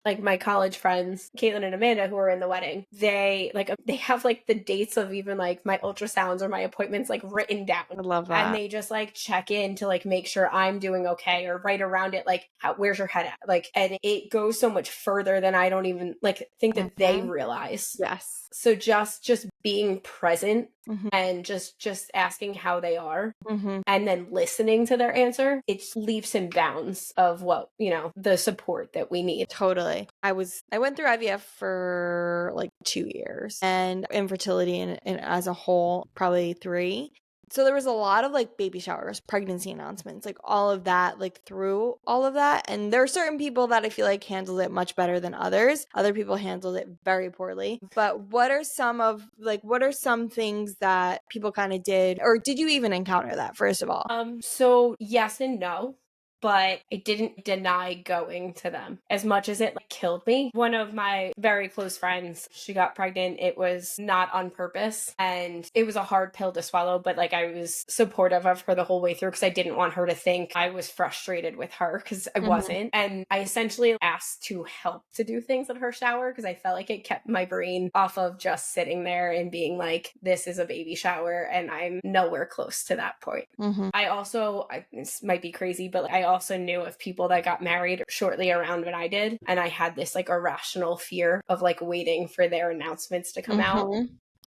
like my college friends, Caitlin and Amanda, who are in the wedding, they have like the dates of even like my ultrasounds or my appointments like written down. I love that. And they just like check in to like make sure I'm doing okay, or right around it, like where's your head at? Like, and it goes so much further than I don't even like think that they realize. Yes. So just being present and just asking how they are and then listening to their answer, it's leaps and bounds of what, you know, the support that we need. Totally. I went through IVF for like 2 years and infertility and as a whole, probably 3. So there was a lot of like baby showers, pregnancy announcements, like all of that, like through all of that. And there are certain people that I feel like handled it much better than others. Other people handled it very poorly. But what are some things that people kind of did, or did you even encounter that first of all? So yes and no. But I didn't deny going to them as much as it like killed me. One of my very close friends, she got pregnant. It was not on purpose and it was a hard pill to swallow, but like I was supportive of her the whole way through because I didn't want her to think I was frustrated with her because I wasn't. And I essentially asked to help to do things at her shower because I felt like it kept my brain off of just sitting there and being like, this is a baby shower and I'm nowhere close to that point. I also, this might be crazy, but I also knew of people that got married shortly around when I did. And I had this like irrational fear of like waiting for their announcements to come out.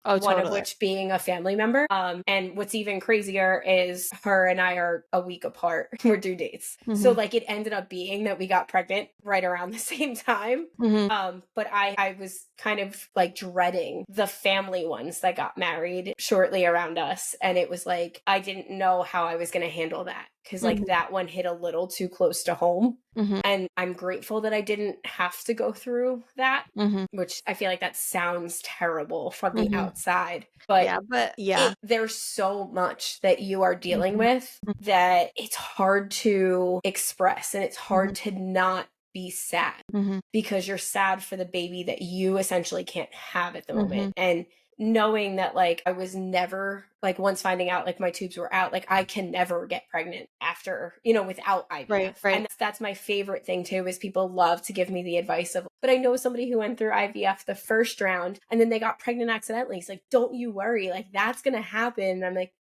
Oh, one of which being a family member. And what's even crazier is her and I are a week apart. We're due dates. So like it ended up being that we got pregnant right around the same time. But I was kind of like dreading the family ones that got married shortly around us. And it was like, I didn't know how I was going to handle that. Because like that one hit a little too close to home. And I'm grateful that I didn't have to go through that, which I feel like that sounds terrible from the outside. But there's so much that you are dealing with that it's hard to express and it's hard to not be sad because you're sad for the baby that you essentially can't have at the moment. And knowing that like I was never like once finding out like my tubes were out, like I can never get pregnant after, you know, without IVF. Right. And that's my favorite thing too, is people love to give me the advice of, but I know somebody who went through IVF the first round and then they got pregnant accidentally. It's like, don't you worry, like that's going to happen. And I'm like,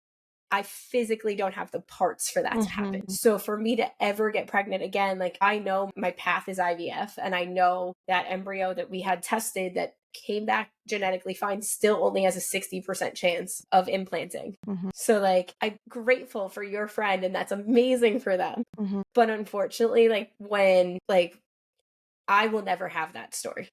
I physically don't have the parts for that to happen. So for me to ever get pregnant again, like I know my path is IVF and I know that embryo that we had tested that came back genetically fine, still only has a 60% chance of implanting. So like, I'm grateful for your friend and that's amazing for them. But unfortunately, like when like I will never have that story.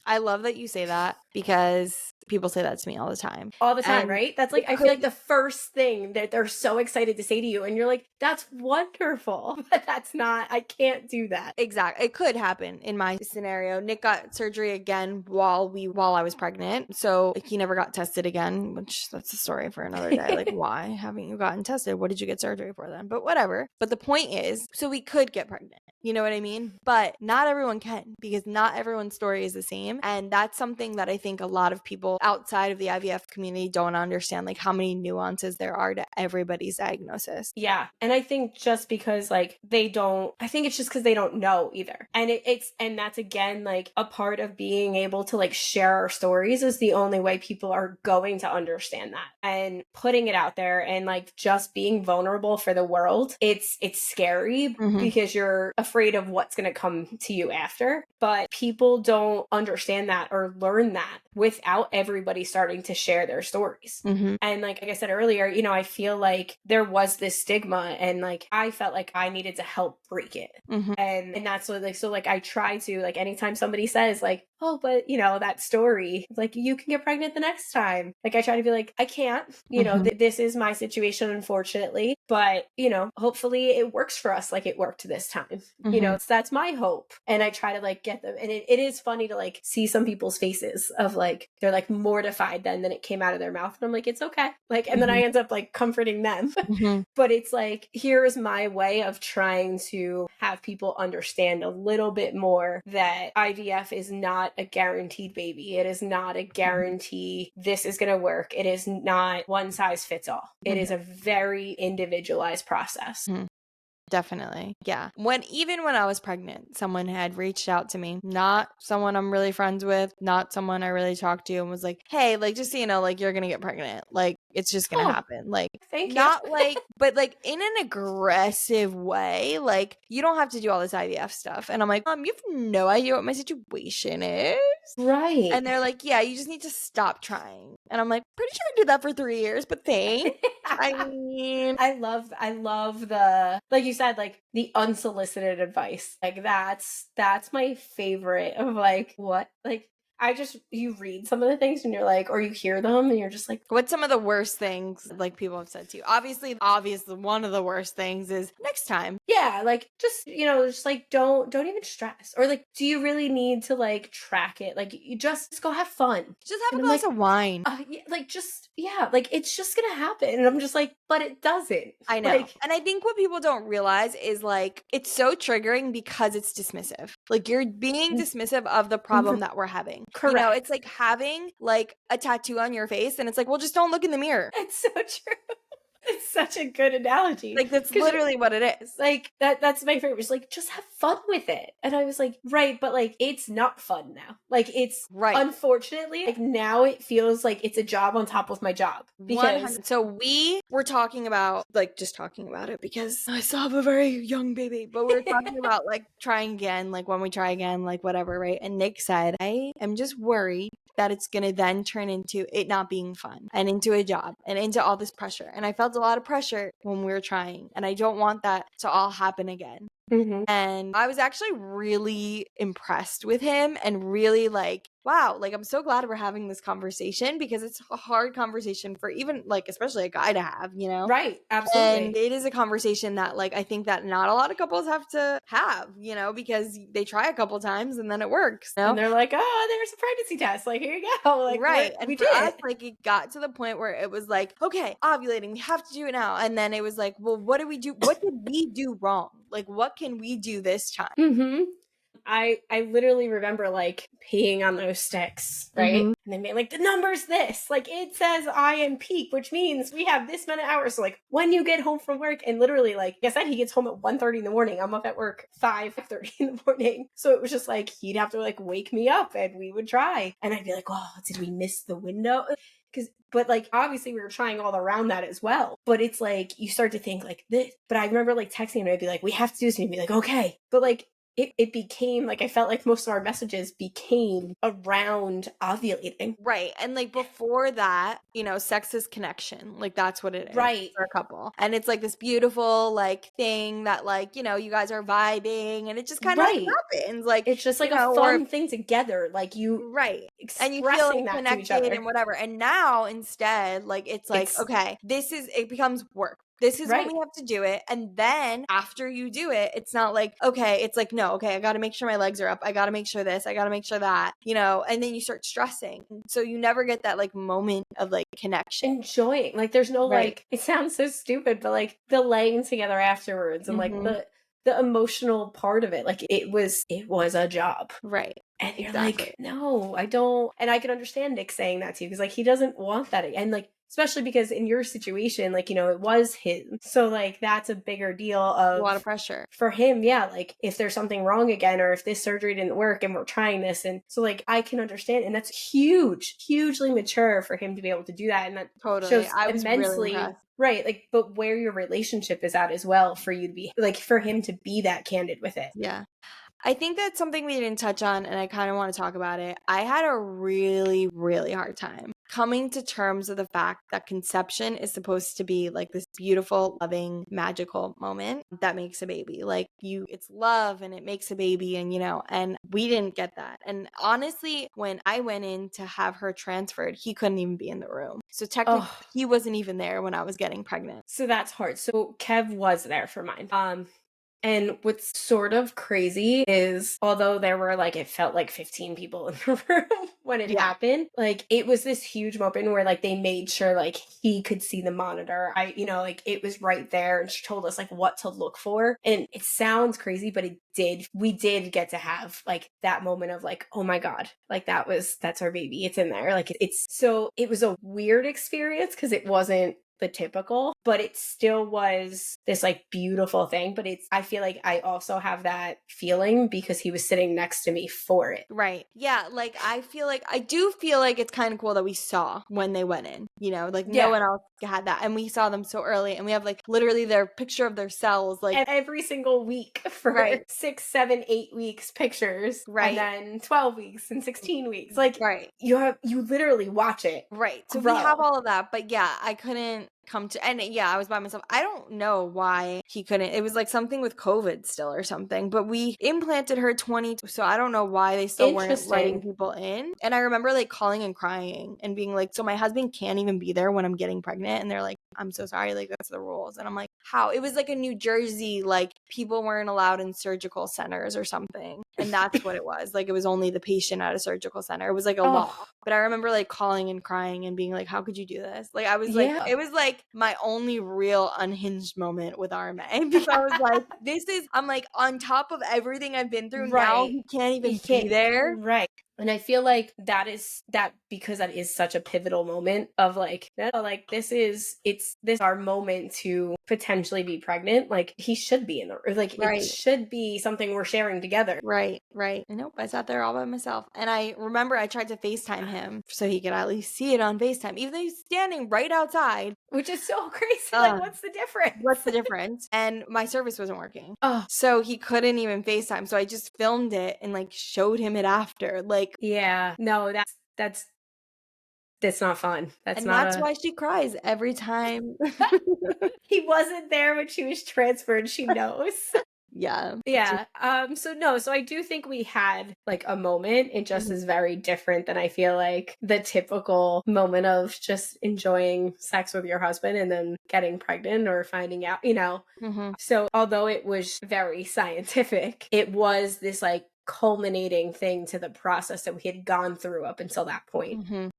I love that you say that because people say that to me all the time. All the time, right? That's like, I feel like the first thing that they're so excited to say to you, and you're like, that's wonderful, but that's not, I can't do that. Exactly. It could happen in my scenario. Nick got surgery again while I was pregnant. So he never got tested again, which that's a story for another day. Like, why haven't you gotten tested? What did you get surgery for then? But whatever. But the point is, so we could get pregnant. You know what I mean? But not everyone can, because not everyone's story is the same. And that's something that I think a lot of people outside of the IVF community don't understand, like how many nuances there are to everybody's diagnosis. Yeah. And I think just because like I think it's just because they don't know either. And and that's again, like a part of being able to like share our stories is the only way people are going to understand that. And putting it out there and like just being vulnerable for the world, it's scary because you're afraid of what's going to come to you after. But people don't understand that or learn that without everybody starting to share their stories. And like I said earlier, you know, I feel like there was this stigma and like I felt like I needed to help break it. And that's what like, so like I try to like anytime somebody says like, oh, but you know, that story, like you can get pregnant the next time. Like I try to be like, I can't, you know, this is my situation, unfortunately, but you know, hopefully it works for us like it worked this time. You know, that's my hope. And I try to like get them. And it is funny to like see some people's faces of like, they're like mortified then it came out of their mouth. And I'm like, it's okay. Like, and then I end up like comforting them. But it's like, here is my way of trying to have people understand a little bit more that IVF is not a guaranteed baby. It is not a guarantee this is going to work. It is not one size fits all. It is a very individualized process. Definitely. Yeah. Even when I was pregnant, someone had reached out to me, not someone I'm really friends with, not someone I really talked to, and was like, hey, like, just so you know, like, you're going to get pregnant. Like, it's just going to happen. Like, thank you. Not like, but like in an aggressive way. Like, you don't have to do all this IVF stuff. And I'm like, you have no idea what my situation is. Right. And they're like, yeah, you just need to stop trying. And I'm like, pretty sure I did that for 3 years, but thanks. I mean, I love the, like you said, like the unsolicited advice. Like that's my favorite of like, what? Like, you read some of the things and you're like, or you hear them and you're just like, what's some of the worst things like people have said to you? Obviously, one of the worst things is next time. Yeah, like just, you know, just like don't even stress. Or like, do you really need to like track it? Like you just go have fun. Just have a glass of wine. Like just, yeah, like it's just gonna happen. And I'm just like, but it doesn't. I know. Like, and I think what people don't realize is like, it's so triggering because it's dismissive. Like you're being dismissive of the problem that we're having. Correct. You know, it's like having like a tattoo on your face and it's like, well, just don't look in the mirror. It's so true. It's such a good analogy. Like that's literally what it is. Like that's my favorite. It's like, just have fun with it. And I was like, right, but like it's not fun now. Like it's right. Unfortunately, like now it feels like it's a job on top of my job. Because so we were talking about like just talking about it because I still have a very young baby, but we're talking about like trying again, like when we try again, like whatever, right? And Nick said, I am just worried that it's going to then turn into it not being fun and into a job and into all this pressure. And I felt a lot of pressure when we were trying. And I don't want that to all happen again. And I was actually really impressed with him and really like, wow, like I'm so glad we're having this conversation because it's a hard conversation for even like, especially a guy to have, you know? Right. Absolutely. And it is a conversation that like, I think that not a lot of couples have to have, you know, because they try a couple times and then it works. You know? And they're like, oh, there's a pregnancy test. Like, here you go. Like, right. And we did. Us, like it got to the point where it was like, okay, ovulating, we have to do it now. And then it was like, well, what did we do? What did we do wrong? Like, what can we do this time? I literally remember like peeing on those sticks, right? And they made like the number's this, like it says I am peak, which means we have this many hours. So like when you get home from work, and literally like I said, he gets home at 1:30 in the morning. I'm up at work 5:30 in the morning. So it was just like he'd have to like wake me up and we would try. And I'd be like, oh, did we miss the window? But like obviously we were trying all around that as well. But it's like you start to think like this. But I remember like texting him and I'd be like, we have to do this, and he'd be like, okay. But like it became like, I felt like most of our messages became around ovulating. Right. And like before that, you know, sex is connection. Like that's what it is Right. for a couple. And it's like this beautiful like thing that like, you know, you guys are vibing and it just kind of like happens. Like it's just like you a know, fun thing together. Like you right. And you feel expressing like that to each connected other. and whatever. And now instead, like it's like, okay, it becomes work. This is when we have to do it. And then after you do it, it's not like, okay, it's like, no, okay, I got to make sure my legs are up. I got to make sure this, I got to make sure that, you know, and then you start stressing. So you never get that like moment of like connection. Enjoying. Like there's no like, it sounds so stupid, but like the laying together afterwards and like the emotional part of it. Like it was a job. Right. And you're like, no, I don't. And I can understand Nick saying that too, because like he doesn't want that. And like, especially because in your situation, like, you know, it was him. So like that's a bigger deal of a lot of pressure for him. Yeah. Like if there's something wrong again, or if this surgery didn't work and we're trying this. And so like I can understand. And that's hugely mature for him to be able to do that. And that shows I was immensely. Really impressed. Right. Like, but where your relationship is at as well, for you to be like, for him to be that candid with it. Yeah. I think that's something we didn't touch on, and I kind of want to talk about it. I had a really, really hard time coming to terms with the fact that conception is supposed to be like this beautiful, loving, magical moment that makes a baby. Like it's love and it makes a baby, and you know, and we didn't get that. And honestly, when I went in to have her transferred, he couldn't even be in the room. So technically, he wasn't even there when I was getting pregnant. So that's hard. So Kev was there for mine. And what's sort of crazy is, although there were like, it felt like 15 people in the room when it happened, like it was this huge moment where like they made sure like he could see the monitor. You know, like it was right there, and she told us like what to look for. And it sounds crazy, but we did get to have like that moment of like, oh my God, like that's our baby. It's in there. Like it was a weird experience because it wasn't the typical, but it still was this like beautiful thing. But I feel like I also have that feeling because he was sitting next to me for it. Right. Yeah. Like I do feel like it's kind of cool that we saw when they went in, you know, like no one else had that. And we saw them so early, and we have like literally their picture of their cells, like every single week for 6, 7, 8 weeks pictures. And then 12 weeks and 16 weeks. Like you literally watch it. Right. So we have all of that, but yeah, I couldn't come to, and yeah, I was by myself. I don't know why he couldn't. It was like something with COVID still or something, but we implanted her 20, so I don't know why they still weren't letting people in. And I remember like calling and crying and being like, so my husband can't even be there when I'm getting pregnant, and they're like, I'm so sorry, like that's the rules. And I'm like, how? It was like a New Jersey, like people weren't allowed in surgical centers or something, and that's what it was. Like it was only the patient at a surgical center. It was like a law. But I remember like calling and crying and being like, how could you do this? Like I was like, it was like my only real unhinged moment with RMA, because I was like, I'm like, on top of everything I've been through, now he can't even be there. Right. And I feel like because that is such a pivotal moment of like, this our moment to potentially be pregnant. Like he should be in the, like it should be something we're sharing together. Right. Nope. I sat there all by myself. And I remember I tried to FaceTime him so he could at least see it on FaceTime, even though he's standing right outside. Which is so crazy. Like, what's the difference? And my service wasn't working. So he couldn't even FaceTime. So I just filmed it and like showed him it after. Like, yeah, no, that's not fun. That's why she cries every time. He wasn't there when she was transferred. She knows. Yeah. So I do think we had like a moment. It just is very different than I feel like the typical moment of just enjoying sex with your husband and then getting pregnant or finding out, you know. So although it was very scientific, it was this like culminating thing to the process that we had gone through up until that point.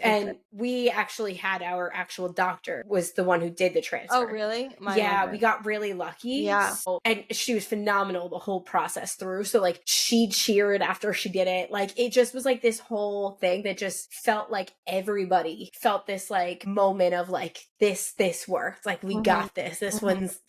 And we actually had our actual doctor was the one who did the transfer. Oh, really? We got really lucky. Yeah. And she was phenomenal the whole process through. So like she cheered after she did it. Like it just was like this whole thing that just felt like everybody felt this like moment of like this worked. Like we got this. This one's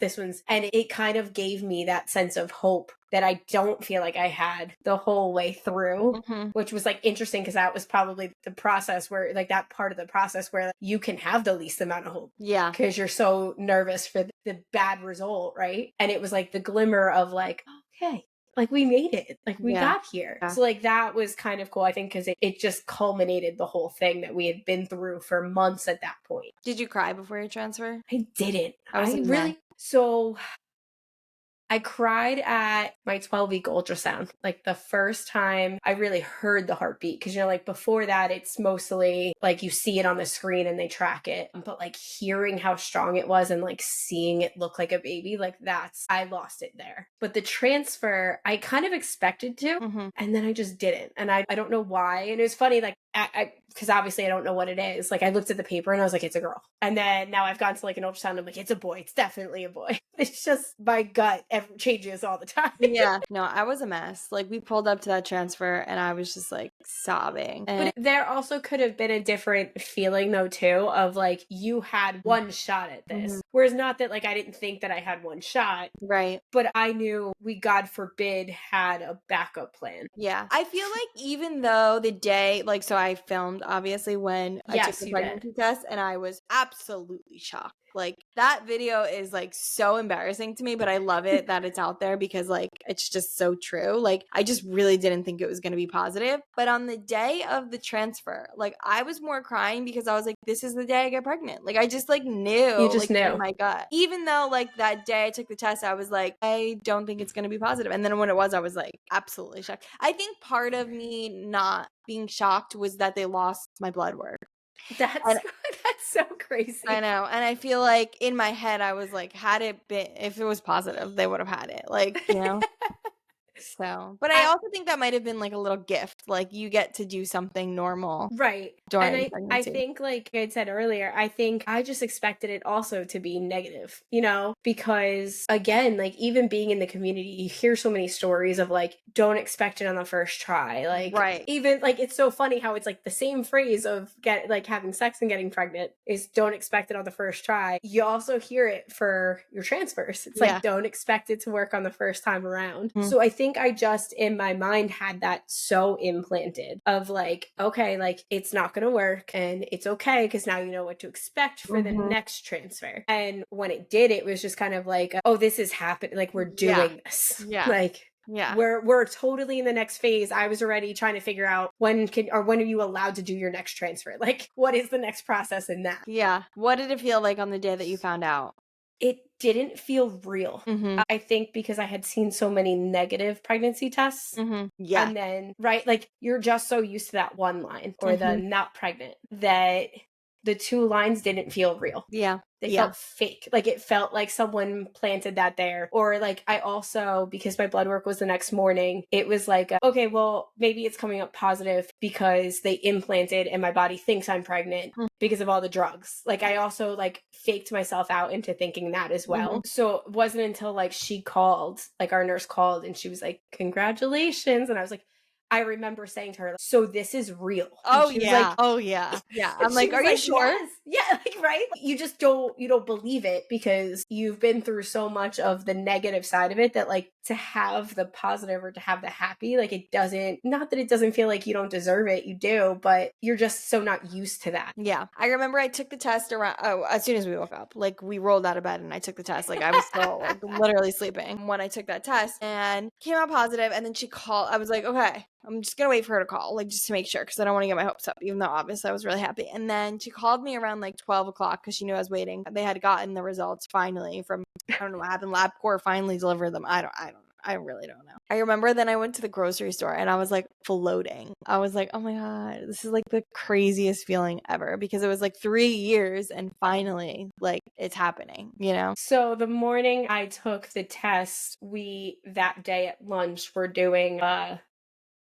and it kind of gave me that sense of hope that I don't feel like I had the whole way through, which was like interesting because that was probably the process where like that part of the process where you can have the least amount of hope. Yeah. Because you're so nervous for the bad result, right? And it was like the glimmer of like, okay, like we made it, like we got here. Yeah. So like that was kind of cool, I think, because it just culminated the whole thing that we had been through for months at that point. Did you cry before your transfer? I didn't. I really, so I cried at my 12-week ultrasound. Like the first time I really heard the heartbeat. Cause like before that, it's mostly like you see it on the screen and they track it. But like hearing how strong it was and like seeing it look like a baby, like I lost it there. But the transfer, I kind of expected to, and then I just didn't. And I don't know why. And it was funny, like because obviously I don't know what it is. Like I looked at the paper and I was like, it's a girl. And then now I've gone to like an ultrasound. I'm like, it's a boy. It's definitely a boy. It's just my gut changes all the time. Yeah. No, I was a mess. Like we pulled up to that transfer and I was just like sobbing. But there also could have been a different feeling though too of like you had one shot at this. Whereas not that like I didn't think that I had one shot. Right. But I knew we, God forbid, had a backup plan. Yeah. I feel like even though the day, like, so I filmed obviously when I took the pregnancy test and I was absolutely shocked. Like that video is like so embarrassing to me, but I love it that it's out there because like it's just so true. Like I just really didn't think it was going to be positive. But on the day of the transfer, like I was more crying because I was like, this is the day I get pregnant. Like I just like knew. You just like, knew. In my gut. Even though like that day I took the test, I was like, I don't think it's going to be positive. And then when it was, I was like absolutely shocked. I think part of me not being shocked was that they lost my blood work. That's so crazy. I know. And I feel like in my head, I was like, had it been, if it was positive, they would have had it. Like, you know? So, but I also think that might have been like a little gift. Like you get to do something normal. Right. During and pregnancy. I think like I said earlier, I think I just expected it also to be negative, you know, because again, like even being in the community, you hear so many stories of like, don't expect it on the first try. Like, right. Even like, it's so funny how it's like the same phrase of having sex and getting pregnant is don't expect it on the first try. You also hear it for your transfers. It's like, don't expect it to work on the first time around. So I think I just in my mind had that so implanted of like, okay, like it's not going to work and it's okay because now you know what to expect for the next transfer. And when it did, it was just kind of like, oh, this is happening. Like we're doing this. Yeah. Like, yeah. We're totally in the next phase. I was already trying to figure out when are you allowed to do your next transfer? Like what is the next process in that? Yeah. What did it feel like on the day that you found out? It didn't feel real. I think because I had seen so many negative pregnancy tests. Yeah. And then, right, like you're just so used to that one line or the not pregnant that the two lines didn't feel real. Yeah. They felt fake. Like it felt like someone planted that there. Or like I also, because my blood work was the next morning, it was like, okay, well, maybe it's coming up positive because they implanted and my body thinks I'm pregnant because of all the drugs. Like I also like faked myself out into thinking that as well. So it wasn't until like she called, like our nurse called and she was like, congratulations. And I was like, I remember saying to her, so this is real. Oh yeah. Like, oh yeah. Yeah. I'm like, are you sure? Yes. Yeah. Like, right. You just don't believe it because you've been through so much of the negative side of it that like to have the positive or to have the happy, like it doesn't, not that it doesn't feel like you don't deserve it. You do, but you're just so not used to that. Yeah. I remember I took the test as soon as we woke up, like we rolled out of bed and I took the test. Like I was still like literally sleeping when I took that test and came out positive. And then she called, I was like, okay, I'm just going to wait for her to call, like just to make sure. Cause I don't want to get my hopes up, even though obviously I was really happy. And then she called me around like 12 o'clock cause she knew I was waiting. They had gotten the results finally from, I don't know what happened. LabCorp finally delivered them. I really don't know. I remember then I went to the grocery store and I was like floating. I was like, oh my God, this is like the craziest feeling ever because it was like 3 years and finally like it's happening, you know? So the morning I took the test, that day at lunch, we're doing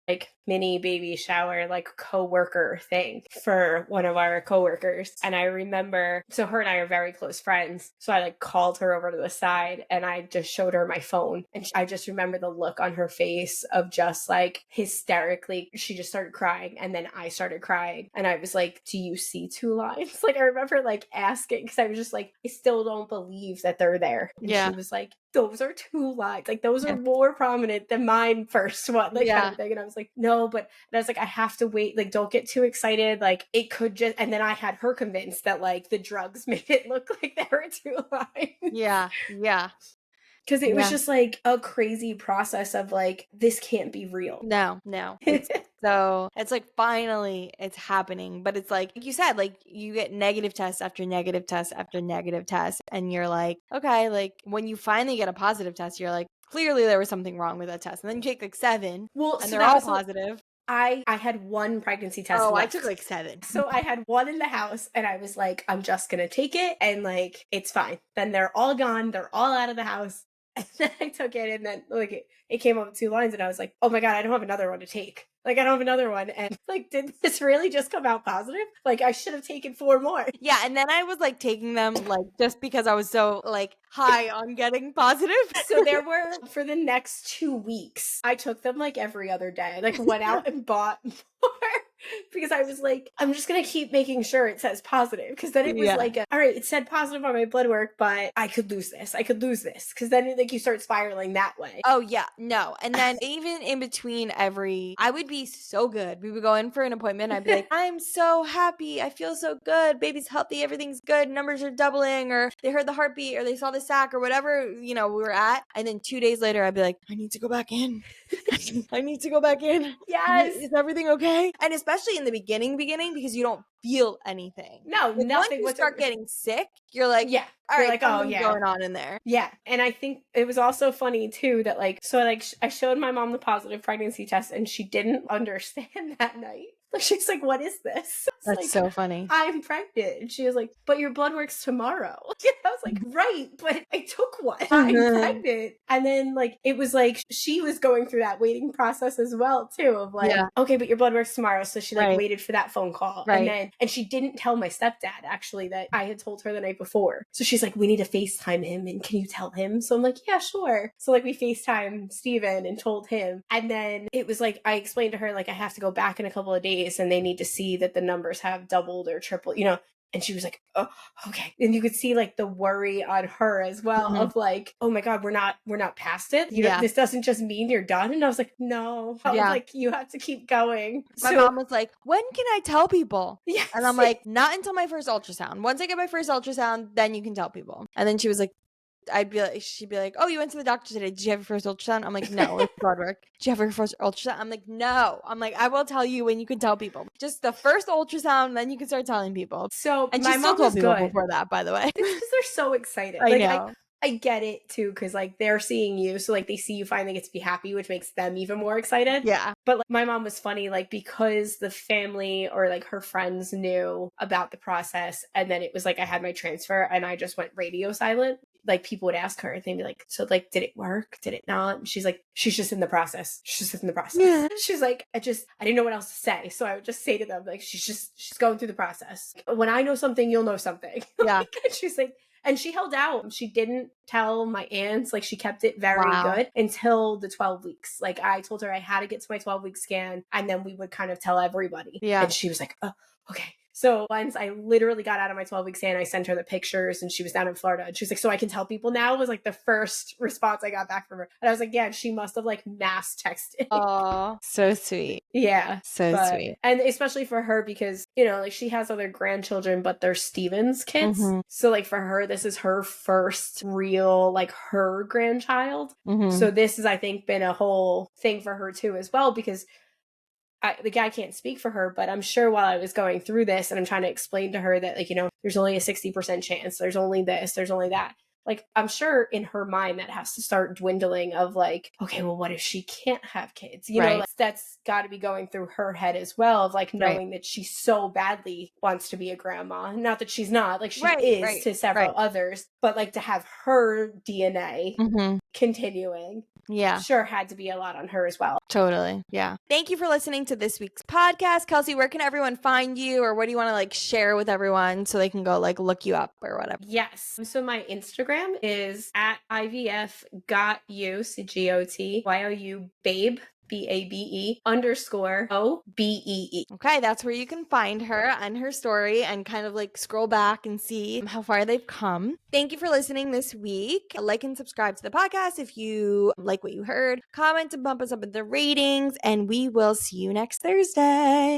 like mini baby shower, like co-worker thing for one of our co-workers. And I remember, so her and I are very close friends. So I like called her over to the side and I just showed her my phone. And I just remember the look on her face of just like hysterically, she just started crying. And then I started crying. And I was like, do you see two lines? Like I remember like asking, because I was just like, I still don't believe that they're there. And she was like, those are two lines. Like those are more prominent than mine first one. Like kind of thing. And I was like, no, but and I was like, I have to wait. Like, don't get too excited. Like it could just, and then I had her convinced that like the drugs made it look like there were two lines. Yeah. Yeah. Because it was just like a crazy process of like, this can't be real. No. So it's like, finally it's happening. But it's like you said, like you get negative test after negative test after negative test. And you're like, okay, like when you finally get a positive test, you're like, clearly there was something wrong with that test. And then you take like 7 and they're all positive. I had 1 pregnancy test left. I took like 7. So I had 1 in the house and I was like, I'm just going to take it and like, it's fine. Then they're all gone. They're all out of the house. And then I took it and then like it came up with 2 lines and I was like, oh my God, I don't have another one to take. Like, I don't have another one. And like, did this really just come out positive? Like, I should have taken 4 more. Yeah. And then I was like taking them like just because I was so like high on getting positive. So there were, for the next 2 weeks, I took them like every other day. Like, went out and bought more. Because I was like, I'm just going to keep making sure it says positive. Because then it was like, all right, it said positive on my blood work, but I could lose this. I could lose this. Because then like you start spiraling that way. Oh, yeah. No. And then even in between I would be so good. We would go in for an appointment. I'd be like, I'm so happy. I feel so good. Baby's healthy. Everything's good. Numbers are doubling, or they heard the heartbeat, or they saw the sac, or whatever, we were at. And then 2 days later, I'd be like, I need to go back in. I need to go back in. Yes. Is everything okay? And especially in the beginning, because you don't feel anything. No, like, nothing. Once you start getting sick, you're like, all right, like, oh yeah, going on in there. Yeah. And I think it was also funny too that like, so like I showed my mom the positive pregnancy test and she didn't understand that night. Like, she's like, what is this? That's like, so funny. I'm pregnant. And she was like, but your blood work's tomorrow. I was like, right, but I took one. I'm pregnant. And then like, it was like, she was going through that waiting process as well too, of like, okay, but your blood work's tomorrow. So she like waited for that phone call. Right. And she didn't tell my stepdad actually that I had told her the night before. So she's like, we need to FaceTime him and can you tell him? So I'm like, yeah, sure. So like we FaceTimed Steven and told him. And then it was like, I explained to her, like, I have to go back in a couple of days and they need to see that the numbers have doubled or tripled, and she was like, oh, okay. And you could see like the worry on her as well of like, oh my God, we're not past it. This doesn't just mean you're done. And I was like, no, I was like, you have to keep going. My mom was like, when can I tell people? Yes. And I'm like, not until my first ultrasound. Once I get my first ultrasound, then you can tell people. And then she was like, she'd be like, oh, you went to the doctor today. Did you have your first ultrasound? I'm like, no, it's blood work. Did you have your first ultrasound? I'm like, no. I'm like, I will tell you when you can tell people. Just the first ultrasound, then you can start telling people. So and my she still told people before that, by the way. Because they're so excited. I know. I get it too, because like they're seeing you, so like they see you finally get to be happy, which makes them even more excited. Yeah. But like, my mom was funny, like because the family or like her friends knew about the process, and then it was like I had my transfer and I just went radio silent. Like people would ask her and they'd be like, so like, did it work? Did it not? And she's like, she's just in the process. She's just in the process. Yeah. She's like, I didn't know what else to say. So I would just say to them, like, she's going through the process. When I know something, you'll know something. Yeah. And she's like, and she held out. She didn't tell my aunts. Like she kept it very good until the 12 weeks. Like I told her I had to get to my 12-week scan and then we would kind of tell everybody. Yeah. And she was like, oh, okay. So once I literally got out of my 12-week scan, I sent her the pictures and she was down in Florida. And she was like, so I can tell people now, was like the first response I got back from her. And I was like, yeah, she must have like mass texted. Oh, so sweet. Yeah. So sweet. And especially for her because, like she has other grandchildren, but they're Steven's kids. Mm-hmm. So like for her, this is her first real, like her grandchild. Mm-hmm. So this has, I think, been a whole thing for her too as well, because I can't speak for her, but I'm sure while I was going through this and I'm trying to explain to her that, like, there's only a 60% chance, there's only this, there's only that. Like, I'm sure in her mind that has to start dwindling of like, okay, well, what if she can't have kids? Like, that's got to be going through her head as well of like knowing that she so badly wants to be a grandma. Not that she's not, like she is to several others, but like to have her DNA continuing. Yeah. Sure had to be a lot on her as well. Totally. Yeah. Thank you for listening to this week's podcast. Kelsey, where can everyone find you, or what do you want to like share with everyone so they can go like look you up or whatever? Yes. So my Instagram is at IVF got you, GOTYOU babe. BABE _ OBEE. Okay, that's where you can find her and her story and kind of like scroll back and see how far they've come. Thank you for listening this week. Like and subscribe to the podcast if you like what you heard. Comment and bump us up with the ratings, and we will see you next Thursday.